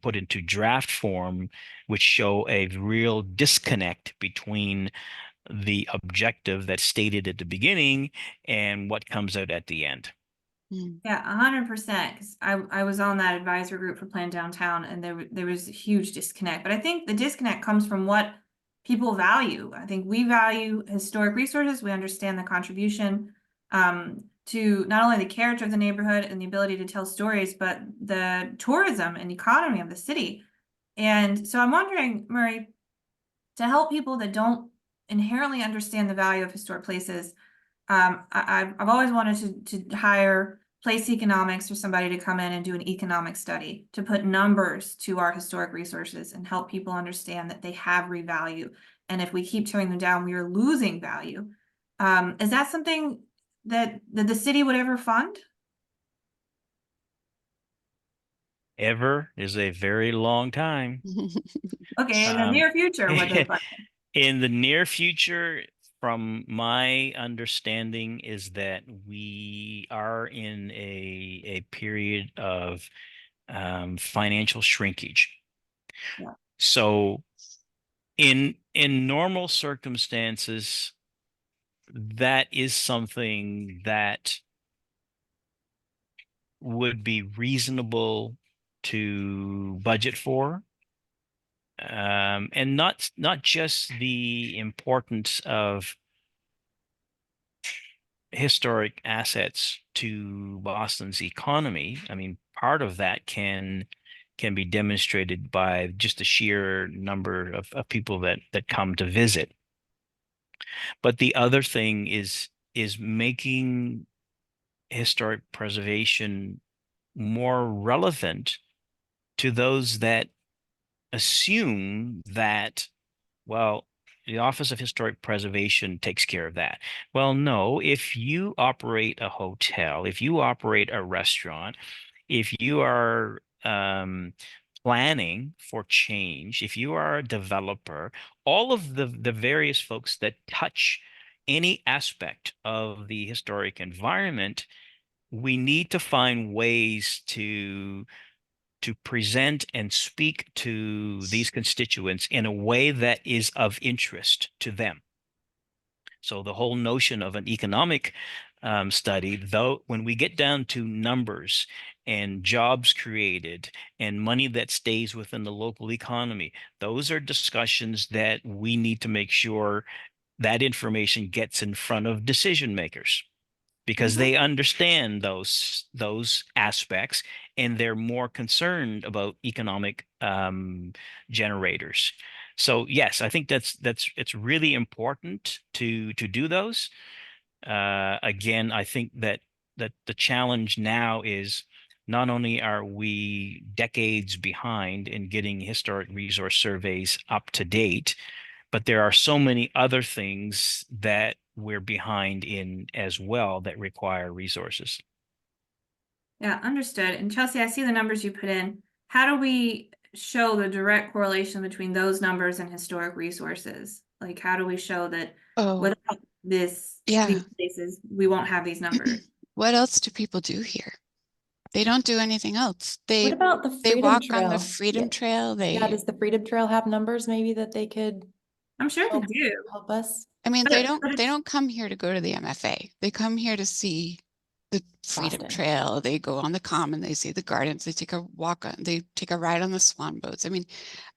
put into draft form, which show a real disconnect between the objective that's stated at the beginning and what comes out at the end. Yeah, 100%. Because I was on that advisory group for Plan Downtown, and there was a huge disconnect. But I think the disconnect comes from what people value. I think we value historic resources. We understand the contribution to not only the character of the neighborhood and the ability to tell stories, but the tourism and economy of the city. And so I'm wondering, Murray, to help people that don't inherently understand the value of historic places, I've always wanted to hire place economics or somebody to come in and do an economic study to put numbers to our historic resources and help people understand that they have revalue. And if we keep tearing them down, we are losing value. Is that something that the city would ever fund? Ever is a very long time. Okay, in the near future, would they fund it? In the near future, from my understanding, is that we are in a period of financial shrinkage. Yeah. So in normal circumstances, that is something that would be reasonable to budget for. And not just the importance of historic assets to Boston's economy. I mean, part of that can be demonstrated by just the sheer number of people that come to visit. But the other thing is making historic preservation more relevant to those that assume that, well, the Office of Historic Preservation takes care of that. Well, no, if you operate a hotel, if you operate a restaurant, if you are planning for change, if you are a developer, all of the various folks that touch any aspect of the historic environment, we need to find ways to present and speak to these constituents in a way that is of interest to them. So the whole notion of an economic study, though, when we get down to numbers and jobs created and money that stays within the local economy, those are discussions that we need to make sure that information gets in front of decision makers, because they understand those aspects and they're more concerned about economic generators. So yes, I think it's really important to do those. Again, I think that the challenge now is not only are we decades behind in getting historic resource surveys up to date, but there are so many other things that we're behind in as well that require resources. Yeah, understood. And Chelsea, I see the numbers you put in. How do we show the direct correlation between those numbers and historic resources? Like, how do we show that Oh, without these yeah. places, we won't have these numbers? What else do people do here? They don't do anything else. What They about the they Freedom walk on Trail? the Freedom Yeah. Trail. Yeah, does the Freedom Trail have numbers maybe that they could I'm sure they help do. help us? I mean, But they it- don't but they it's- don't come here to go to the MFA. They come here to see the Freedom Boston. Trail. They go on the Common, they see the gardens, they take a walk on, they take a ride on the swan boats. I mean,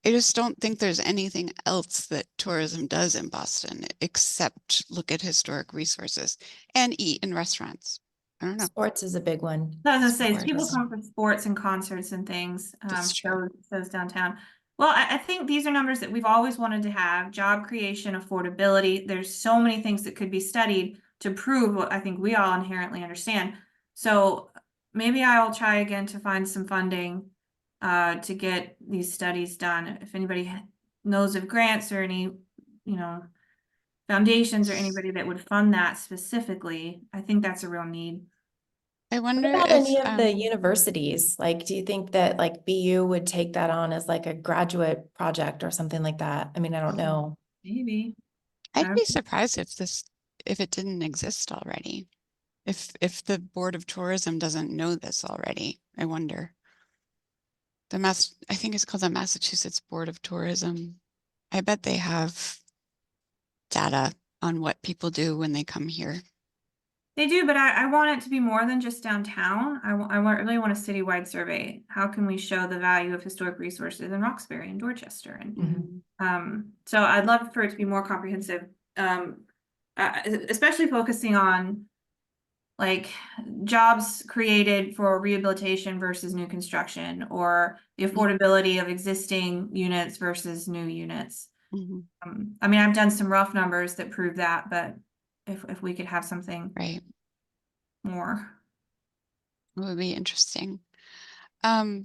I just don't think there's anything else that tourism does in Boston except look at historic resources and eat in restaurants. I don't know. Sports is a big one. I was gonna say, people Sports. come for sports and concerts and things, That's true. shows downtown. Well, I think these are numbers that we've always wanted to have: job creation, affordability. There's so many things that could be studied to prove what I think we all inherently understand. So maybe I will try again to find some funding to get these studies done. If anybody knows of grants or any, foundations or anybody that would fund that specifically, I think that's a real need. I What wonder about if any of the universities? Like, do you think that like BU would take that on as like a graduate project or something like that? I mean, I don't know. Maybe. I'd be surprised if it didn't exist already. If the Board of Tourism doesn't know this already, I wonder. I think it's called the Massachusetts Board of Tourism. I bet they have data on what people do when they come here. They do, but I want it to be more than just downtown. Really want a citywide survey. How can we show the value of historic resources in Roxbury and Dorchester? And so I'd love for it to be more comprehensive, especially focusing on like jobs created for rehabilitation versus new construction, or the affordability of existing units versus new units. I mean, I've done some rough numbers that prove that, but if we could have something right more, it would be interesting. I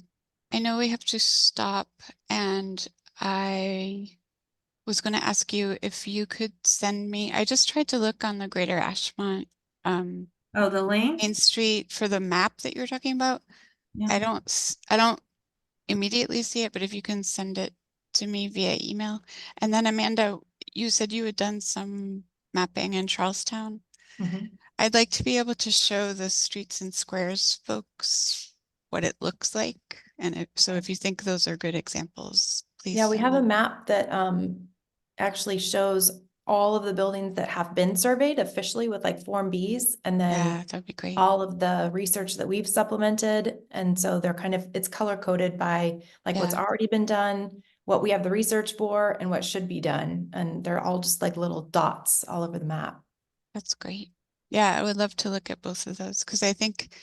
know we have to stop, and I was going to ask you if you could send me, I just tried to look on the Greater Ashmont the link Main Street for the map that you're talking about. Yeah. I don't immediately see it, but if you can send it to me via email. And then Amanda, you said you had done some mapping in Charlestown. I'd like to be able to show the streets and squares folks what it looks like. And so if you think those are good examples, please. Yeah, we send have a them. map that actually shows all of the buildings that have been surveyed officially with like Form Bs, and then Yeah, that'd be great. all of the research that we've supplemented. And so they're it's color coded by like what's Yeah. already been done, what we have the research for, and what should be done. And they're all just like little dots all over the map. That's great. Yeah, I would love to look at both of those, because I think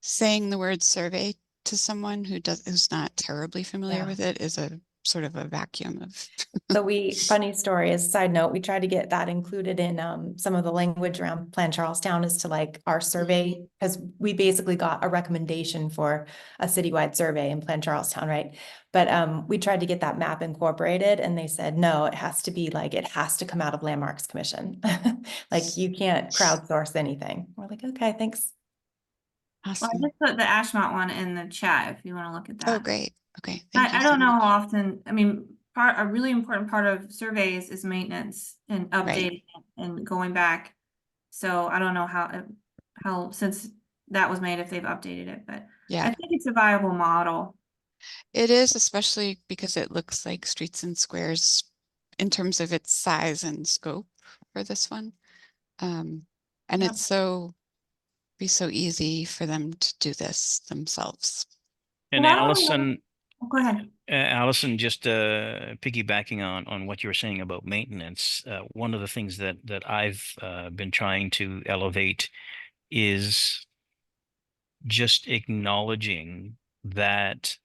saying the word survey to someone who's not terribly familiar Yeah. with it is a sort of a vacuum of. So funny story, as a side note, we tried to get that included in some of the language around Plan Charlestown as to like our survey, because we basically got a recommendation for a citywide survey in Plan Charlestown, right? But we tried to get that map incorporated, and they said, no, it has to be like, it has to come out of Landmarks Commission. Like you can't crowdsource anything. We're like, okay, thanks. Well, I Awesome. just put the Ashmont one in the chat if you want to look at that. Oh, great. Okay. Thank you I so don't know how much. often, I mean, a really important part of surveys is maintenance and updating it and going back. So I don't know how since that was made, if they've updated it, but I Yeah, think it's a viable model. it is, especially because it looks like streets and squares in terms of its size and scope for this one. And Yeah. it's so be so easy for them to do this themselves. And Well, I don't know. Allison, Go ahead. Allison, just piggybacking on what you were saying about maintenance, one of the things that I've been trying to elevate is just acknowledging that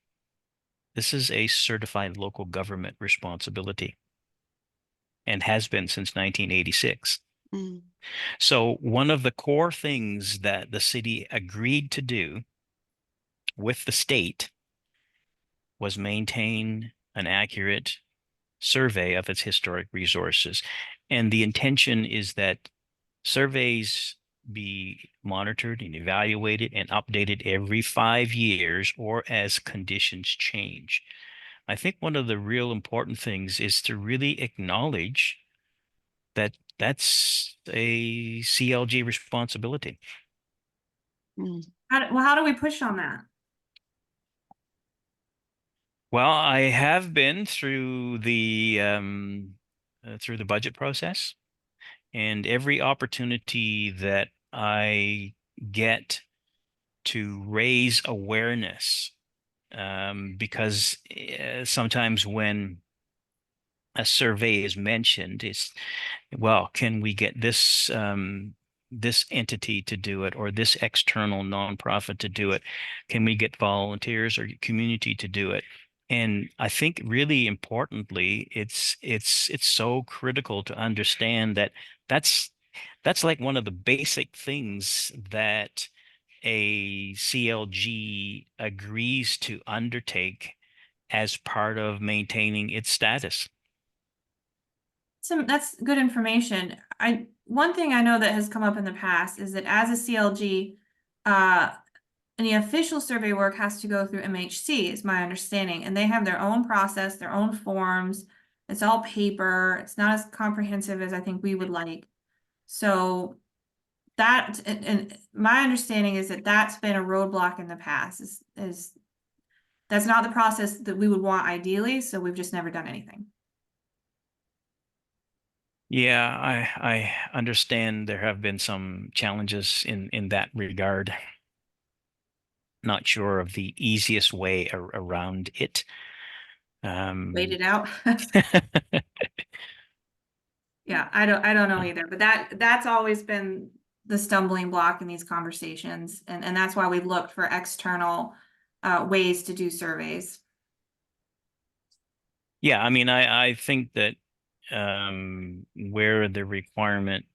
this is a certified local government responsibility and has been since 1986. Mm. So one of the core things that the city agreed to do with the state was maintain an accurate survey of its historic resources. And the intention is that surveys be monitored and evaluated and updated every 5 years or as conditions change. I think one of the real important things is to really acknowledge that that's a CLG responsibility. Mm. How do we push on that? Well, I have been through the budget process, and every opportunity that I get to raise awareness, because sometimes when a survey is mentioned, it's, well, can we get this this entity to do it, or this external nonprofit to do it? Can we get volunteers or community to do it? And I think really importantly, it's so critical to understand that that's like one of the basic things that a CLG agrees to undertake as part of maintaining its status. That's good information. One thing I know that has come up in the past is that as a CLG, any official survey work has to go through MHC, is my understanding, and they have their own process, their own forms. It's all paper. It's not as comprehensive as I think we would like. So that, and my understanding is that that's been a roadblock in the past. Is that's not the process that we would want ideally. So we've just never done anything. Yeah, I understand there have been some challenges in that regard. Not sure of the easiest way around it. Wait it out. Yeah, I don't know either, but that's always been the stumbling block in these conversations, and that's why we've looked for external ways to do surveys. Yeah, I mean, I think that where the requirement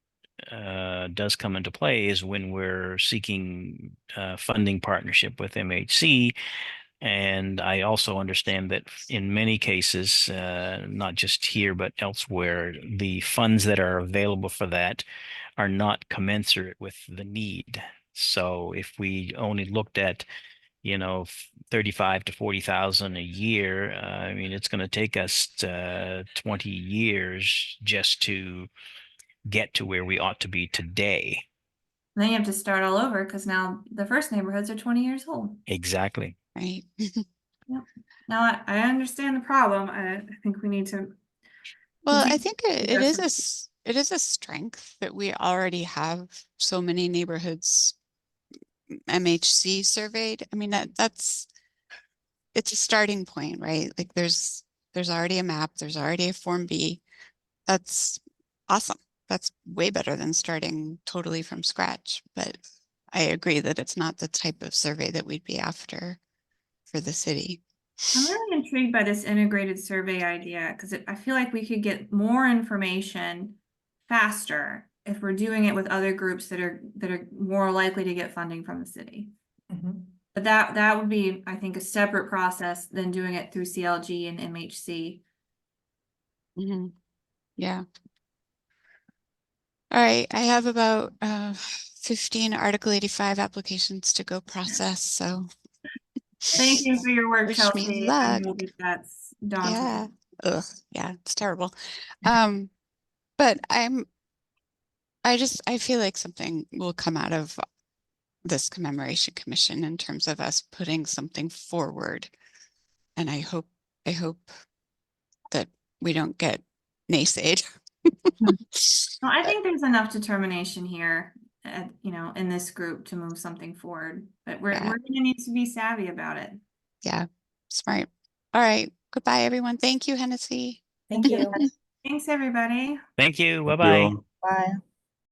does come into play is when we're seeking funding partnership with MHC. And I also understand that in many cases, not just here, but elsewhere, the funds that are available for that are not commensurate with the need. So if we only looked at, 35 to 40,000 a year, I mean, it's going to take us 20 years just to get to where we ought to be today. Then you have to start all over because now the first neighborhoods are 20 years old. Exactly. Right. Yep. Now I understand the problem. I think we need to. Well, I continue think to it is address it is a strength that we already have so many neighborhoods MHC surveyed. I mean, it's a starting point, right? Like there's already a map, there's already a Form B. That's awesome. That's way better than starting totally from scratch. But I agree that it's not the type of survey that we'd be after for the city. I'm really intrigued by this integrated survey idea because I feel like we could get more information faster if we're doing it with other groups that are more likely to get funding from the city. But that would be, I think, a separate process than doing it through CLG and MHC. Mm-hmm. Yeah. All right, I have about 15 Article 85 applications to go process, so. Thank you for your work, Wish Chelsea. me I luck. know that's daunting. Yeah. Ugh, yeah, it's terrible. But I feel like something will come out of this commemoration commission in terms of us putting something forward. And I hope that we don't get naysayed. Well, I think there's enough determination here you know, in this group to move something forward. But we're Yeah. gonna need to be savvy about it. Yeah, smart. All right. Goodbye, everyone. Thank you, Hennessy. Thank you. Thanks, everybody. Thank you. Thank Bye-bye. you all. Bye.